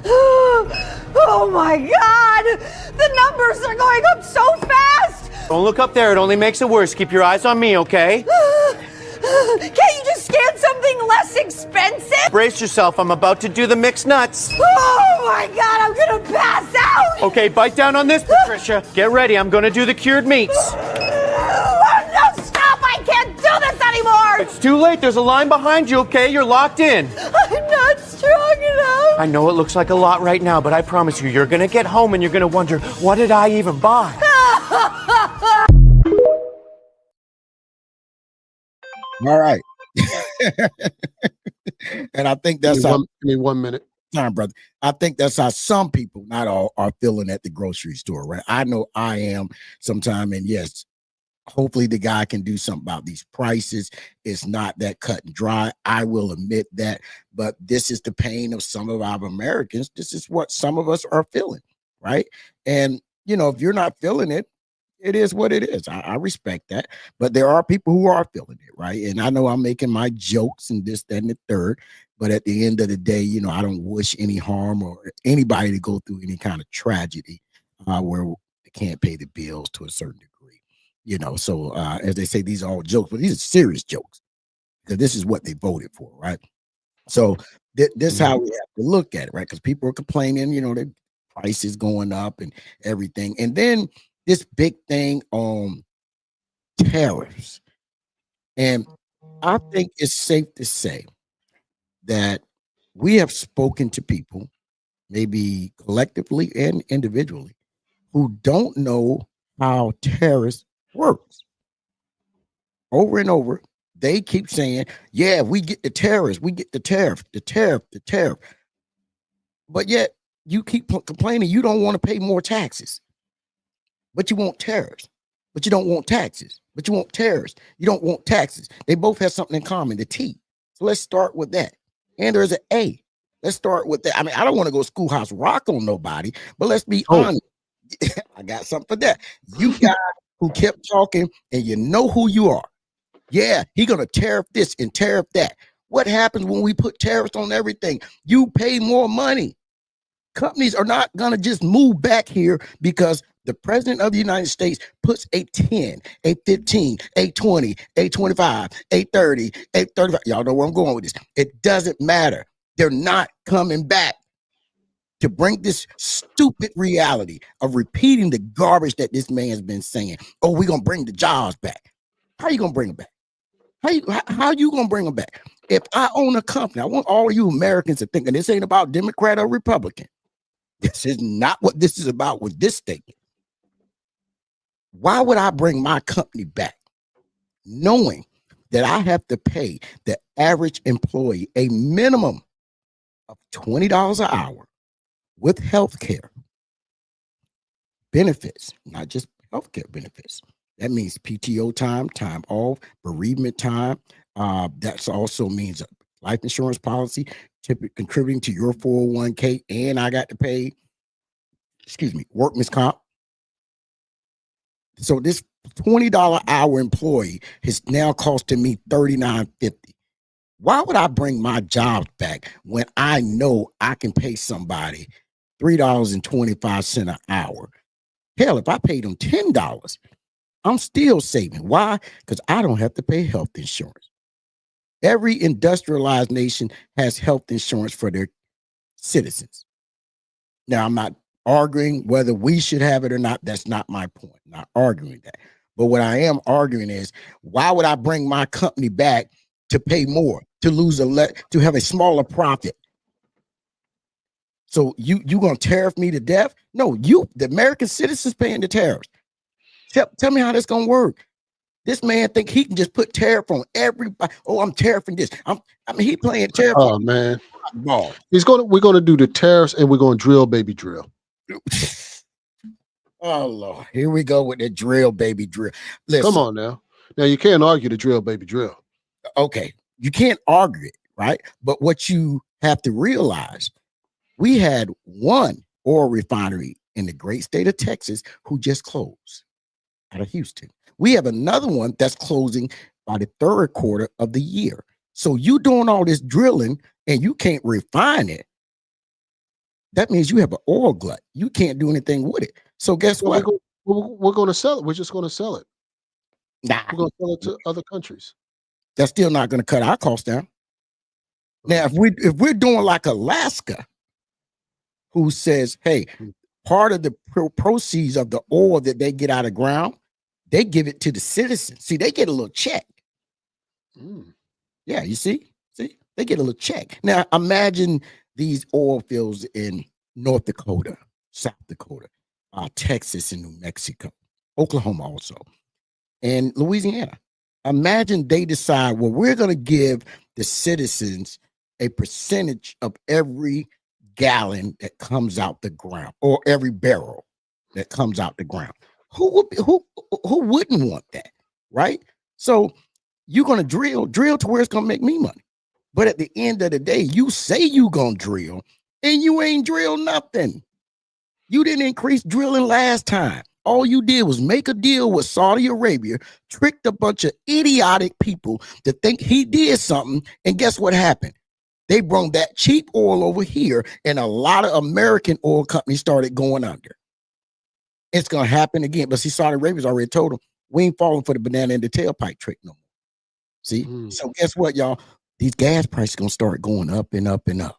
Oh my God! The numbers are going up so fast! Don't look up there. It only makes it worse. Keep your eyes on me, okay? Can't you just scan something less expensive? Brace yourself. I'm about to do the mixed nuts. Oh my God, I'm gonna pass out! Okay, bite down on this, Patricia. Get ready. I'm going to do the cured meats. Oh, no, stop! I can't do this anymore! It's too late. There's a line behind you, okay? You're locked in. I'm not strong enough. I know it looks like a lot right now, but I promise you, you're going to get home and you're going to wonder, what did I even buy? All right. And I think that's how. Give me 1 minute. Time, brother. I think that's how some people, not all, are feeling at the grocery store, right? I know I am sometime, and yes, hopefully the guy can do something about these prices. It's not that cut and dry. I will admit that, but this is the pain of some of our Americans. This is what some of us are feeling, right? And if you're not feeling it, it is what it is. I respect that, but there are people who are feeling it, right? And I know I'm making my jokes and this, that, and the third, but at the end of the day, I don't wish any harm or anybody to go through any kind of tragedy where they can't pay the bills to a certain degree, So as they say, these are all jokes, but these are serious jokes because this is what they voted for, right? So this is how we have to look at it, right? Because people are complaining, the prices going up and everything, and then this big thing on tariffs. And I think it's safe to say that we have spoken to people, maybe collectively and individually, who don't know how tariffs works. Over and over, they keep saying, yeah, we get the tariffs, we get the tariff. But yet you keep complaining you don't want to pay more taxes. But you want tariffs, but you don't want taxes, but you want tariffs. You don't want taxes. They both have something in common, the T. So let's start with that. And there's an A. Let's start with that. I mean, I don't want to go schoolhouse rock on nobody, but let's be honest. I got something for that. You guys who kept talking and you know who you are. Yeah, he's going to tariff this and tariff that. What happens when we put tariffs on everything? You pay more money. Companies are not going to just move back here because the president of the United States puts a 10, a 15, a 20, a 25, a 30, a 35. Y'all know where I'm going with this. It doesn't matter. They're not coming back to bring this stupid reality of repeating the garbage that this man's been saying. Oh, we're going to bring the jobs back. How are you going to bring them back? How you going to bring them back? If I own a company, I want all you Americans to think, and this ain't about Democrat or Republican. This is not what this is about with this statement. Why would I bring my company back knowing that I have to pay the average employee a minimum of $20 an hour with health care benefits, not just health care benefits? That means PTO time, time off, bereavement time. That also means a life insurance policy, contributing to your 401k, and I got to pay, workman's comp. So this $20 hour employee is now costing me $39.50. Why would I bring my jobs back when I know I can pay somebody $3.25 an hour? Hell, if I paid them $10, I'm still saving. Why? Because I don't have to pay health insurance. Every industrialized nation has health insurance for their citizens. Now, I'm not arguing whether we should have it or not. That's not my point. I'm not arguing that. But what I am arguing is, why would I bring my company back to pay more, to lose to have a smaller profit? So you gonna tariff me to death? No, the American citizens paying the tariffs. Tell me how that's gonna work. This man think he can just put tariff on everybody. Oh, I'm tariffing this. He playing tariff. Oh man, we're gonna do the tariffs and we're gonna drill, baby, drill. Oh Lord, here we go with the drill, baby, drill. Listen, come on now. Now you can't argue the drill, baby, drill. Okay, you can't argue it, right? But what you have to realize, we had one oil refinery in the great state of Texas who just closed out of Houston. We have another one that's closing by the third quarter of the year. So you doing all this drilling and you can't refine it. that means you have an oil glut. You can't do anything with it. So guess what? We're going to sell it. We're just going to sell it. Nah, we're going to sell it to other countries. That's still not going to cut our costs down. Now, if we're doing like Alaska, who says, hey, part of the proceeds of the oil that they get out of ground, they give it to the citizens. See, they get a little check. Yeah, you see, they get a little check. Now, imagine these oil fields in North Dakota, South Dakota, Texas, and New Mexico, Oklahoma also, and Louisiana. Imagine they decide, well, we're going to give the citizens a percentage of every gallon that comes out the ground, or every barrel that comes out the ground. Who wouldn't want that, right? So you're going to drill to where it's going to make me money. But at the end of the day, you say you going to drill and you ain't drill nothing. You didn't increase drilling last time. All you did was make a deal with Saudi Arabia, tricked a bunch of idiotic people to think he did something. And guess what happened? They brought that cheap oil over here, and a lot of American oil companies started going under. It's going to happen again. But see, Saudi Arabia's already told them, we ain't falling for the banana in the tailpipe trick no more. See? So guess what, y'all? These gas prices going to start going up and up and up,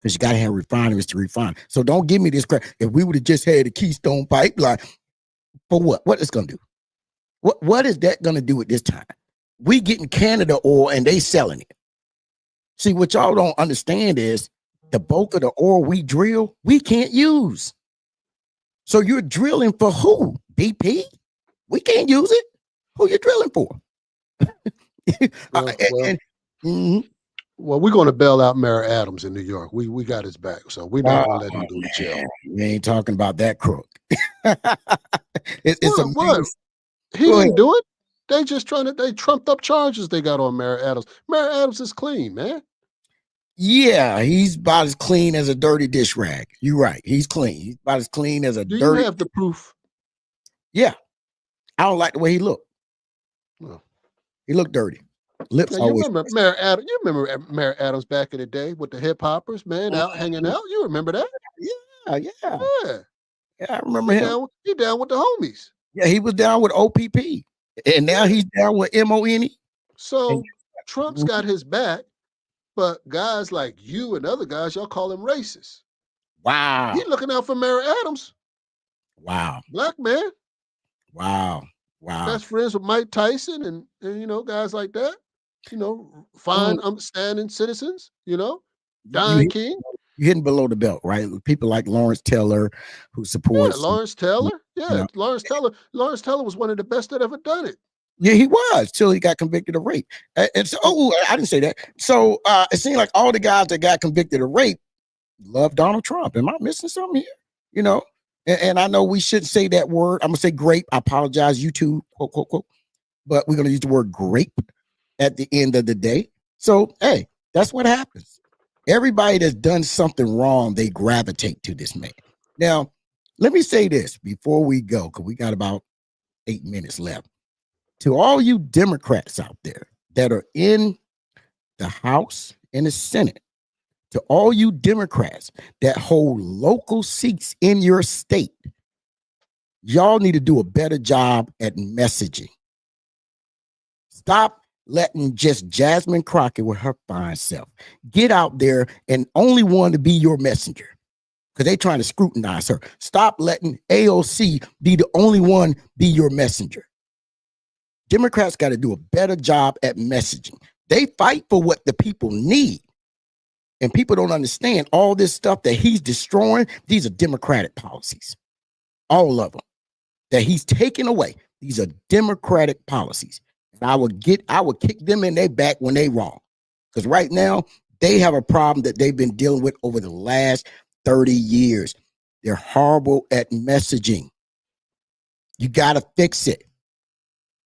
because you got to have refineries to refine. So don't give me this crap. If we would have just had a Keystone pipeline, for what? What is going to do? What is that going to do at this time? We getting Canada oil and they selling it. See, what y'all don't understand is the bulk of the oil we drill, we can't use. So you're drilling for who? BP? We can't use it. Who you drilling for? Well, we're going to bail out Mayor Adams in New York. We got his back, so we're not going to let him go to jail. We ain't talking about that crook. It's what? He didn't do it. They just they trumped up charges they got on Mayor Adams. Mayor Adams is clean, man. Yeah, he's about as clean as a dirty dish rag. You're right. He's clean. He's about as clean as a dirty. Do you have the proof? Yeah. I don't like the way he looked. Well, he looked dirty. Lips now, always. You remember Mayor Adams back in the day with the hip hoppers, man, out hanging out. You remember that? Yeah. Yeah, I remember him. He down with the homies. Yeah, he was down with OPP. And now he's down with MONE. So Trump's got his back, but guys like you and other guys, y'all call him racist. Wow. He's looking out for Mayor Adams. Wow. Black man. Wow. Best friends with Mike Tyson and guys like that. Fine, upstanding citizens, Don King. You're hitting below the belt, right? People like Lawrence Taylor, who supports Lawrence Taylor. Lawrence Taylor. Lawrence Taylor was one of the best that ever done it. Yeah, he was till he got convicted of rape. And so, I didn't say that. So it seemed like all the guys that got convicted of rape love Donald Trump. Am I missing something here? And I know we shouldn't say that word. I'm gonna say grape. I apologize, you too, quote, quote, quote. But we're gonna use the word grape at the end of the day. So, hey, that's what happens. Everybody that's done something wrong, they gravitate to this man. Now, let me say this before we go, because we got about 8 minutes left. To all you Democrats out there that are in the House and the Senate, to all you Democrats that hold local seats in your state, y'all need to do a better job at messaging. Stop letting just Jasmine Crockett with her fine self get out there and only want to be your messenger, because they're trying to scrutinize her. Stop letting AOC be the only one be your messenger. Democrats got to do a better job at messaging. They fight for what the people need. And people don't understand all this stuff that he's destroying. These are Democratic policies. All of them that he's taking away. These are Democratic policies. And I would kick them in their back when they wrong. Because right now, they have a problem that they've been dealing with over the last 30 years. They're horrible at messaging. You got to fix it.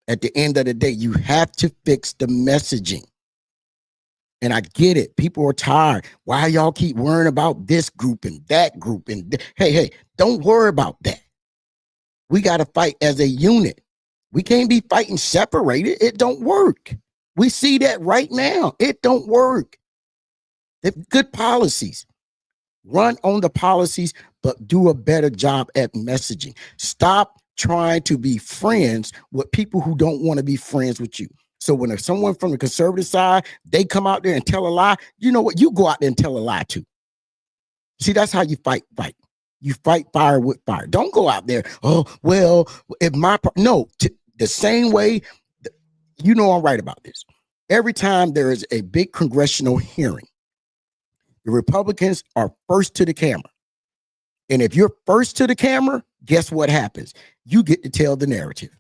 At the end of the day, you have to fix the messaging. And I get it. People are tired. Why y'all keep worrying about this group and that group? And hey, don't worry about that. We got to fight as a unit. We can't be fighting separated. It don't work. We see that right now. It don't work. They're good policies. Run on the policies, but do a better job at messaging. Stop trying to be friends with people who don't want to be friends with you. So when someone from the conservative side, they come out there and tell a lie, you know what? You go out there and tell a lie too. See, that's how you fight. You fight fire with fire. Don't go out there, oh, well, if the same way, you know I'm right about this. Every time there is a big congressional hearing, the Republicans are first to the camera. And if you're first to the camera, guess what happens? You get to tell the narrative.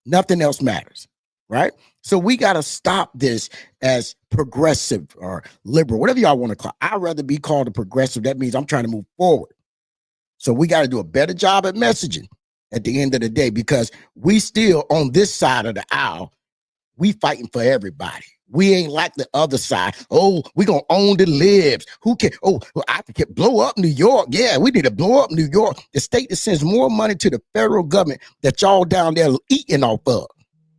Nothing else matters, right? So we got to stop this as progressive or liberal, whatever y'all want to call it. I'd rather be called a progressive. That means I'm trying to move forward. So we got to do a better job at messaging at the end of the day, because we still on this side of the aisle, we fighting for everybody. We ain't like the other side. Oh, we gonna own the libs. Who can? Oh, well, I can blow up New York. Yeah, we need to blow up New York. The state that sends more money to the federal government that y'all down there eating off of,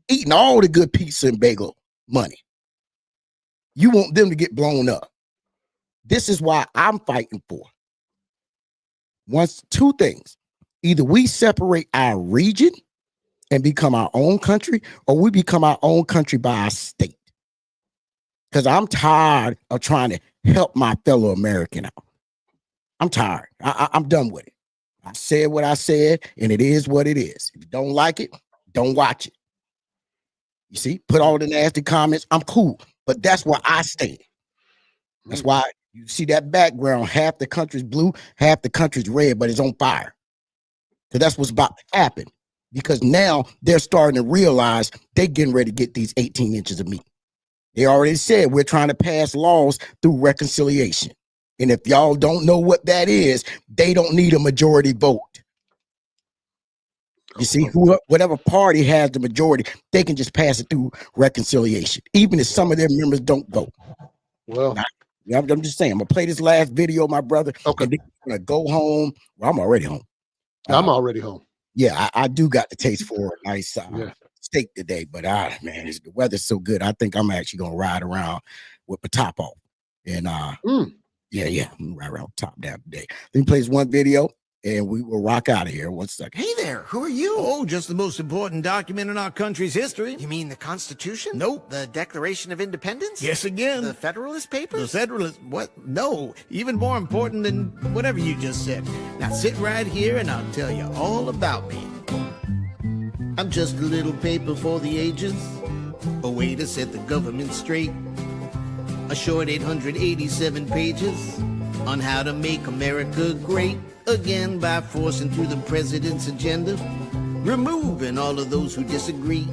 eating all the good pizza and bagel money. You want them to get blown up. This is why I'm fighting for. Two things. Either we separate our region and become our own country, or we become our own country by our state. Because I'm tired of trying to help my fellow American out. I'm tired. I'm done with it. I said what I said, and it is what it is. If you don't like it, don't watch it. You see, put all the nasty comments. I'm cool, but that's where I stand. That's why you see that background. Half the country's blue, half the country's red, but it's on fire. So that's what's about to happen. Because now they're starting to realize they're getting ready to get these 18 inches of meat. They already said we're trying to pass laws through reconciliation. And if y'all don't know what that is, they don't need a majority vote. You see, whatever party has the majority, they can just pass it through reconciliation, even if some of their members don't vote. Well, I'm just saying, I'm going to play this last video, my brother. Okay. And then I'm going to go home. Well, I'm already home. I'm already home. Yeah, I do got the taste for a nice steak today, but man, the weather's so good. I think I'm actually gonna ride around with my top off, and I'm gonna ride around top down today. Let me play this one video, and we will rock out of here. 1 second. Hey there, who are you? Oh, just the most important document in our country's history. You mean the Constitution? Nope. The Declaration of Independence? Yes, again. The Federalist Papers? The Federalist, what? No, even more important than whatever you just said. Now sit right here and I'll tell you all about me. I'm just a little paper for the ages, a way to set the government straight. A short 887 pages on how to make America great again by forcing through the president's agenda, removing all of those who disagree,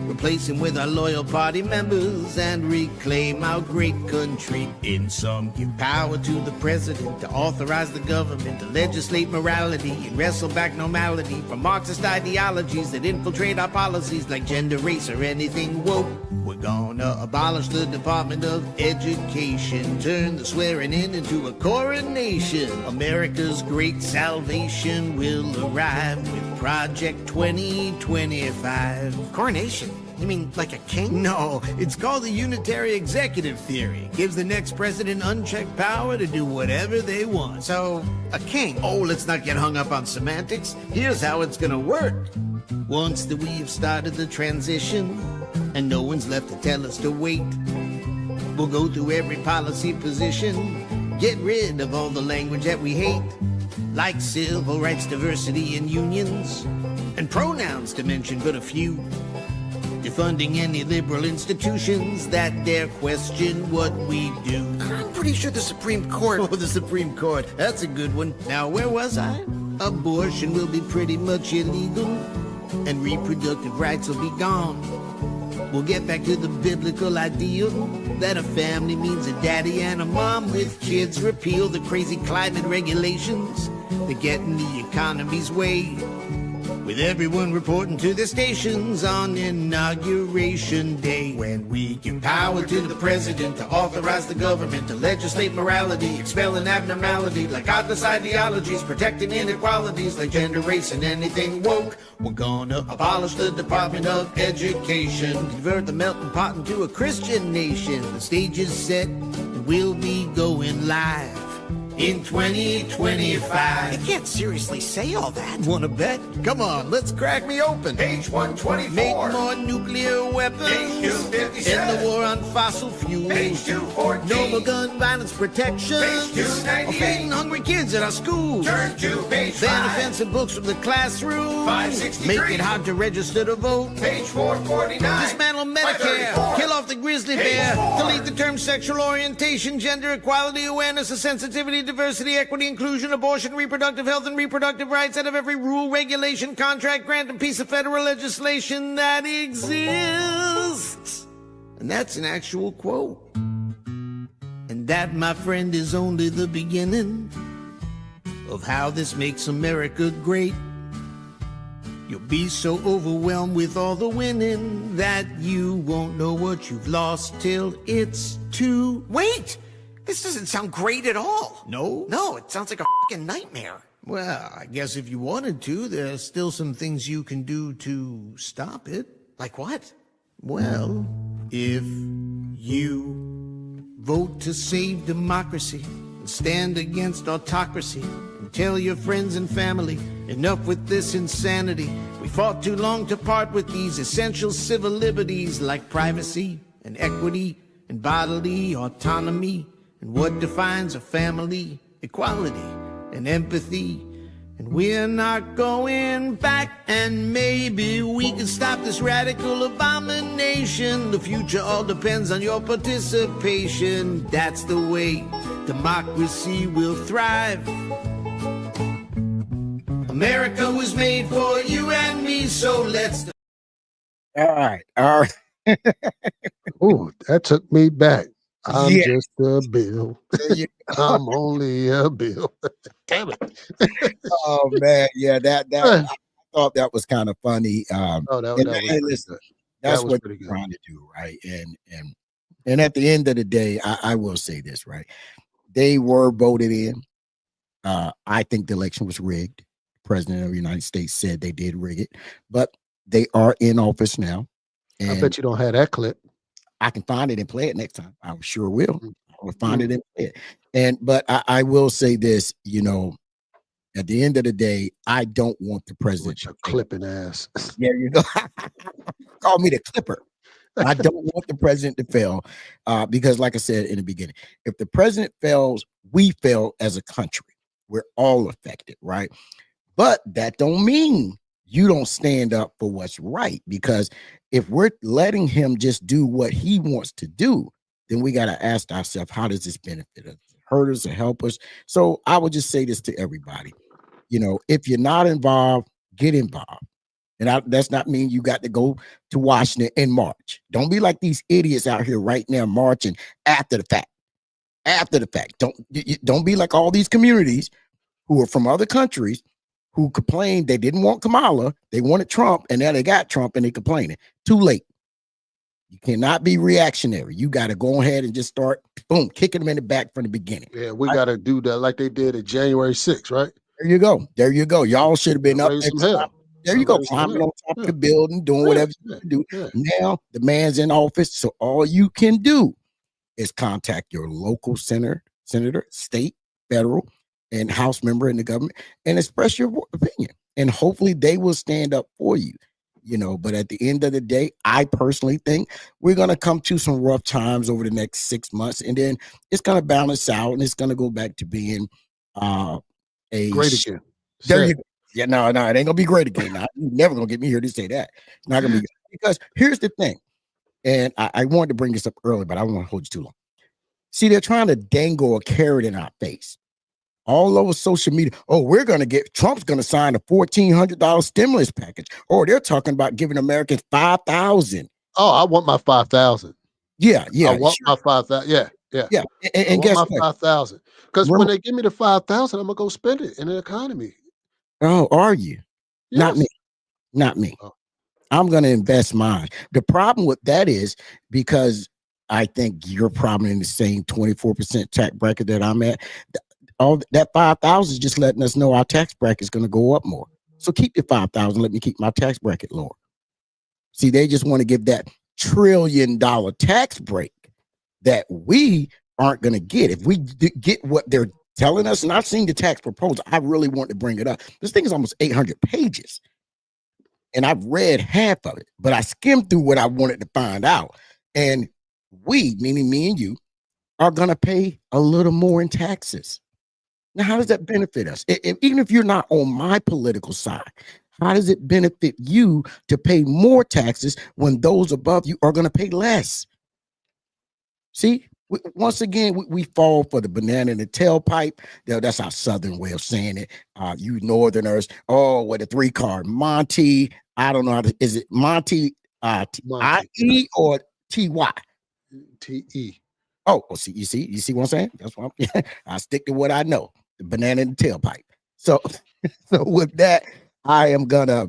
replacing with our loyal party members, and reclaim our great country. In sum, give power to the president to authorize the government to legislate morality and wrestle back normality from Marxist ideologies that infiltrate our policies like gender, race, or anything woke. We're gonna abolish the Department of Education, turn the swearing in into a coronation. America's great salvation will arrive with Project 2025. Coronation? You mean like a king? No, it's called the unitary executive theory. Gives the next president unchecked power to do whatever they want. So, a king? Oh, let's not get hung up on semantics. Here's how it's gonna work. Once that we've started the transition, and no one's left to tell us to wait, we'll go through every policy position, get rid of all the language that we hate, like civil rights, diversity, and unions, and pronouns to mention but a few. Defunding any liberal institutions that dare question what we do. I'm pretty sure the Supreme Court... Oh, the Supreme Court. That's a good one. Now, where was I? Abortion will be pretty much illegal, and reproductive rights will be gone. We'll get back to the biblical ideal that a family means a daddy and a mom with kids. Repeal the crazy climate regulations that get in the economy's way, with everyone reporting to the stations on Inauguration Day. When we give power to the president to authorize the government to legislate morality, expelling abnormality like godless ideologies, protecting inequalities like gender, race, and anything woke. We're gonna abolish the Department of Education, convert the melting pot into a Christian nation. The stage is set and we'll be going live. in 2025. You can't seriously say all that. Wanna bet? Come on, let's crack me open. Page 124. Make more nuclear weapons. Page 257. End the war on fossil fuels. Page 214. No more gun violence protection. Page 298. Feeding hungry kids at our schools. Turn to page 5. Ban offensive books from the classroom. 563. Make it hard to register to vote. Page 449. Dismantle Medicare. 534. Kill off the grizzly Page bear. 4. Delete the term sexual orientation, gender equality, awareness of sensitivity, diversity, equity, inclusion, abortion, reproductive health, and reproductive rights out of every rule, regulation, contract, grant, and piece of federal legislation that exists. And that's an actual quote. And that, my friend, is only the beginning of how this makes America great. You'll be so overwhelmed with all the winning that you won't know what you've lost till it's too. Wait! This doesn't sound great at all. No? No, it sounds like a fucking nightmare. Well, I guess if you wanted to, there's still some things you can do to stop it. Like what? Well, if you vote to save democracy and stand against autocracy and tell your friends and family, enough with this insanity. We fought too long to part with these essential civil liberties like privacy and equity and bodily autonomy and what defines a family, equality and empathy. And we're not going back, and maybe we can stop this radical abomination. The future all depends on your participation. That's the way democracy will thrive. America was made for you and me, so let's... All right. Ooh, that took me back. I'm Yeah. just a bill. I'm only a bill. Damn it. Oh man, yeah, that I thought that was kind of funny. That and, was hey, pretty listen, good. that's That was what pretty you're good. trying to do, right? And at the end of the day, I will say this, right? They were voted in. I think the election was rigged. The President of the United States said they did rig it, but they are in office now. I And bet you don't have that clip. I can find it and play it next time. I sure will. Mm. I will find it and play it. But I will say this, at the end of the day, I don't want the president With your clipping ass. Yeah, call me the clipper. I don't want the president to fail because, like I said in the beginning, if the president fails, we fail as a country. We're all affected, right? But that don't mean you don't stand up for what's right, because if we're letting him just do what he wants to do, then we got to ask ourselves, how does this benefit us, hurt us, or help us? So I would just say this to everybody. If you're not involved, get involved. And that's not mean you got to go to Washington in March. Don't be like these idiots out here right now marching after the fact. After the fact. Don't be like all these communities who are from other countries who complained they didn't want Kamala, they wanted Trump, and now they got Trump and they complaining. Too late. You cannot be reactionary. You got to go ahead and just start, boom, kicking them in the back from the beginning. Yeah, we got to do that like they did at January 6th, right? There you go. There you go. Y'all should have been up Raise there. some hell. There you go, Raise some climbing hell. on top of the building, doing whatever you can do. Now the man's in office, so all you can do is contact your local senator, state, federal, and House member in the government and express your opinion. And hopefully they will stand up for you. But at the end of the day, I personally think we're going to come to some rough times over the next 6 months, and then it's going to balance out and it's going to go back to being Great again. There you go. Yeah, no, it ain't gonna be great again. Now, you're never gonna get me here to say that. It's not gonna be because here's the thing, and I wanted to bring this up earlier, but I don't want to hold you too long. See, they're trying to dangle a carrot in our face all over social media. Oh, Trump's gonna sign a $1,400 stimulus package. Or they're talking about giving Americans $5,000. Oh, I want my 5,000. Yeah. I want my 5,000. Yeah. And guess my what? 5,000. Because when they give me the 5,000, I'm gonna go spend it in the economy. Oh, are you? Yes. Not me. Oh. I'm going to invest mine. The problem with that is because I think you're probably in the same 24% tax bracket that I'm at. All that 5,000 is just letting us know our tax bracket is going to go up more. So keep your 5,000. Let me keep my tax bracket lower. See, they just want to give that $1 trillion tax break that we aren't going to get. If we get what they're telling us, and I've seen the tax proposal. I really want to bring it up. This thing is almost 800 pages, and I've read half of it, but I skimmed through what I wanted to find out. And we, meaning me and you, are going to pay a little more in taxes. Now, how does that benefit us? Even if you're not on my political side, how does it benefit you to pay more taxes when those above you are going to pay less? See, once again, we fall for the banana in the tailpipe. That's our Southern way of saying it. You Northerners, oh, what a 3-card. Monty, I don't know how to, is it Monty, I-E or T-Y? T-E. Oh, well, you see what I'm saying? That's what I stick to what I know, the banana in the tailpipe. So with that, I am gonna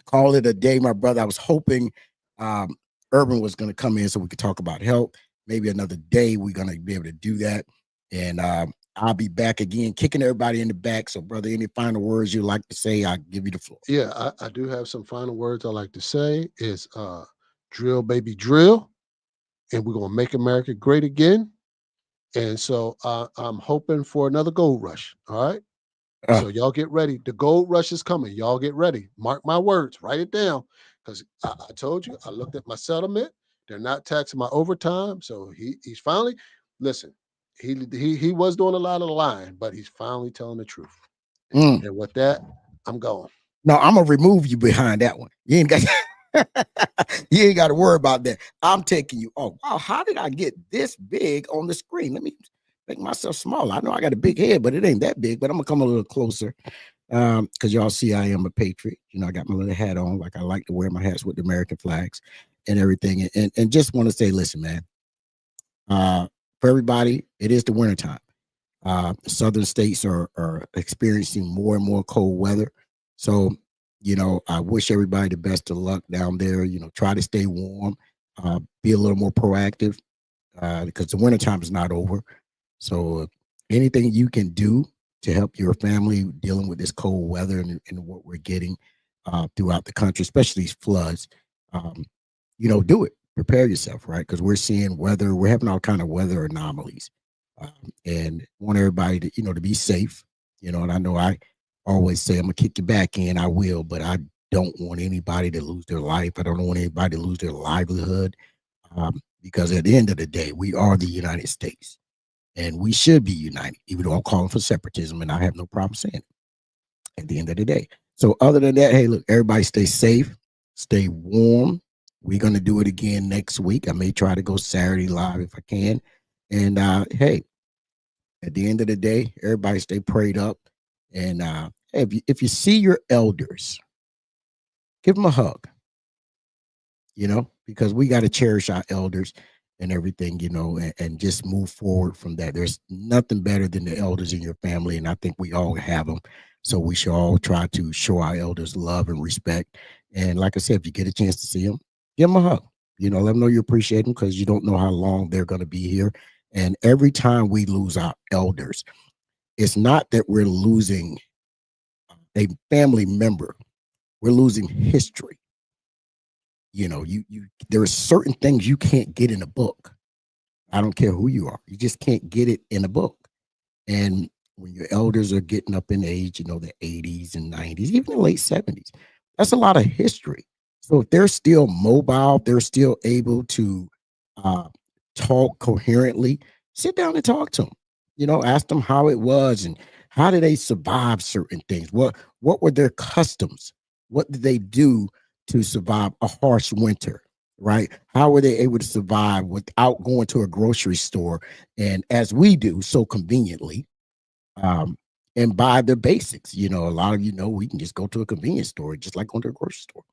call it a day, my brother. I was hoping Urban was gonna come in so we could talk about health. Maybe another day we're gonna be able to do that. And I'll be back again, kicking everybody in the back. So, brother, any final words you'd like to say, I'll give you the floor. Yeah, I do have some final words I like to say is drill, baby, drill. And we're going to make America great again. And so I'm hoping for another gold rush. All right. So y'all get ready. The gold rush is coming. Y'all get ready. Mark my words. Write it down. Because I told you, I looked at my settlement. They're not taxing my overtime. So he's finally, listen, he was doing a lot of lying, but he's finally telling the truth. And with that, I'm going. No, I'm gonna remove you behind that one. You ain't got you ain't got to worry about that. I'm taking you. Oh, wow, how did I get this big on the screen? Let me make myself smaller. I know I got a big head, but it ain't that big. But I'm gonna come a little closer. Because y'all see I am a patriot. You know, I got my little hat on, like I like to wear my hats with the American flags and everything. And just want to say, listen, man, for everybody, it is the wintertime. Southern states are experiencing more and more cold weather. So, you know, I wish everybody the best of luck down there. You know, try to stay warm, be a little more proactive because the wintertime is not over. So anything you can do to help your family dealing with this cold weather and what we're getting throughout the country, especially these floods, you know, do it. Prepare yourself, right? Because we're seeing weather, we're having all kind of weather anomalies. And want everybody to, you know, to be safe, you know, and I know I always say I'm gonna kick you back in, I will, but I don't want anybody to lose their life. I don't want anybody to lose their livelihood because at the end of the day, we are the United States and we should be united, even though I'm calling for separatism and I have no problem saying it at the end of the day. So other than that, hey, look, everybody stay safe, stay warm. We're going to do it again next week. I may try to go Saturday live if I can. And hey, at the end of the day, everybody stay prayed up. And hey, if you see your elders, give them a hug, you know, because we got to cherish our elders and everything, you know, and just move forward from that. There's nothing better than the elders in your family. And I think we all have them. So we should all try to show our elders love and respect. And like I said, if you get a chance to see them, give them a hug. You know, let them know you appreciate them because you don't know how long they're going to be here. And every time we lose our elders, it's not that we're losing a family member. We're losing history. You know, there are certain things you can't get in a book. I don't care who you are. You just can't get it in a book. And when your elders are getting up in age, you know, the 80s and 90s, even the late 70s, that's a lot of history. So if they're still mobile, they're still able to talk coherently, sit down and talk to them. You know, ask them how it was and how did they survive certain things? What were their customs? What did they do to survive a harsh winter? Right? How were they able to survive without going to a grocery store and as we do so conveniently and buy the basics? You know, a lot of you know we can just go to a convenience store just like going to a grocery store,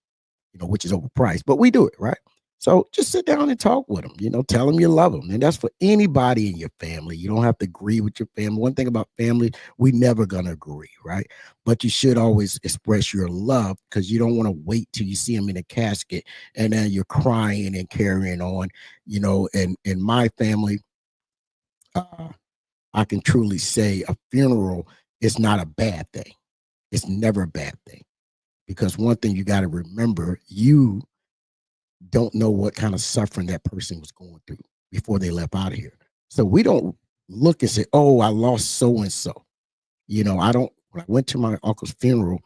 you know, which is overpriced, but we do it, right? So just sit down and talk with them, you know, tell them you love them. And that's for anybody in your family. You don't have to agree with your family. One thing about family, we never going to agree, right? But you should always express your love because you don't want to wait till you see them in a casket and then you're crying and carrying on, you know. And in my family, I can truly say a funeral is not a bad thing. It's never a bad thing because one thing you got to remember, you don't know what kind of suffering that person was going through before they left out of here. So we don't look and say, oh, I lost so and so. You know, when I went to my uncle's funeral,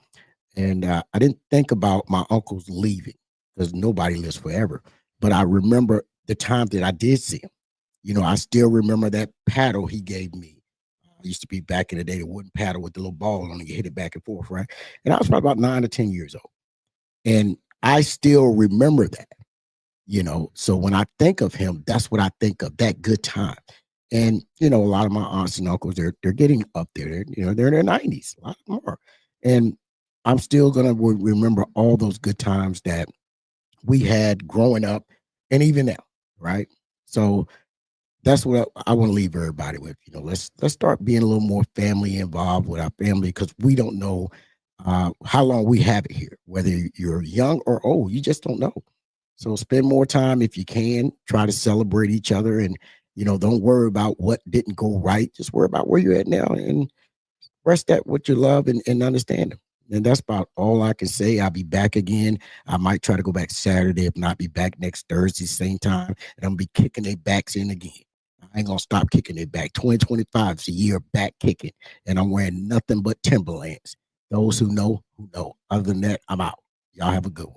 and I didn't think about my uncle's leaving because nobody lives forever. But I remember the time that I did see him. You know, I still remember that paddle he gave me. I used to be back in the day, the wooden paddle with the little ball on it. You hit it back and forth, right? And I was probably about 9 or 10 years old. And I still remember that, you know. So when I think of him, that's what I think of, that good time. And, you know, a lot of my aunts and uncles, they're getting up there. They're in their 90s, a lot more. And I'm still going to remember all those good times that we had growing up and even now, right? So that's what I want to leave everybody with. You know, let's start being a little more family involved with our family, because we don't know how long we have it here. Whether you're young or old, you just don't know. So spend more time if you can. Try to celebrate each other, and you know, don't worry about what didn't go right. Just worry about where you're at now, and rest that with your love and understand them. And that's about all I can say. I'll be back again. I might try to go back Saturday. If not, be back next Thursday, same time. And I'm going to be kicking their backs in again. I ain't going to stop kicking their back. 2025 is a year of back kicking. And I'm wearing nothing but Timberlands. Those who know, know. Other than that, I'm out. Y'all have a good one.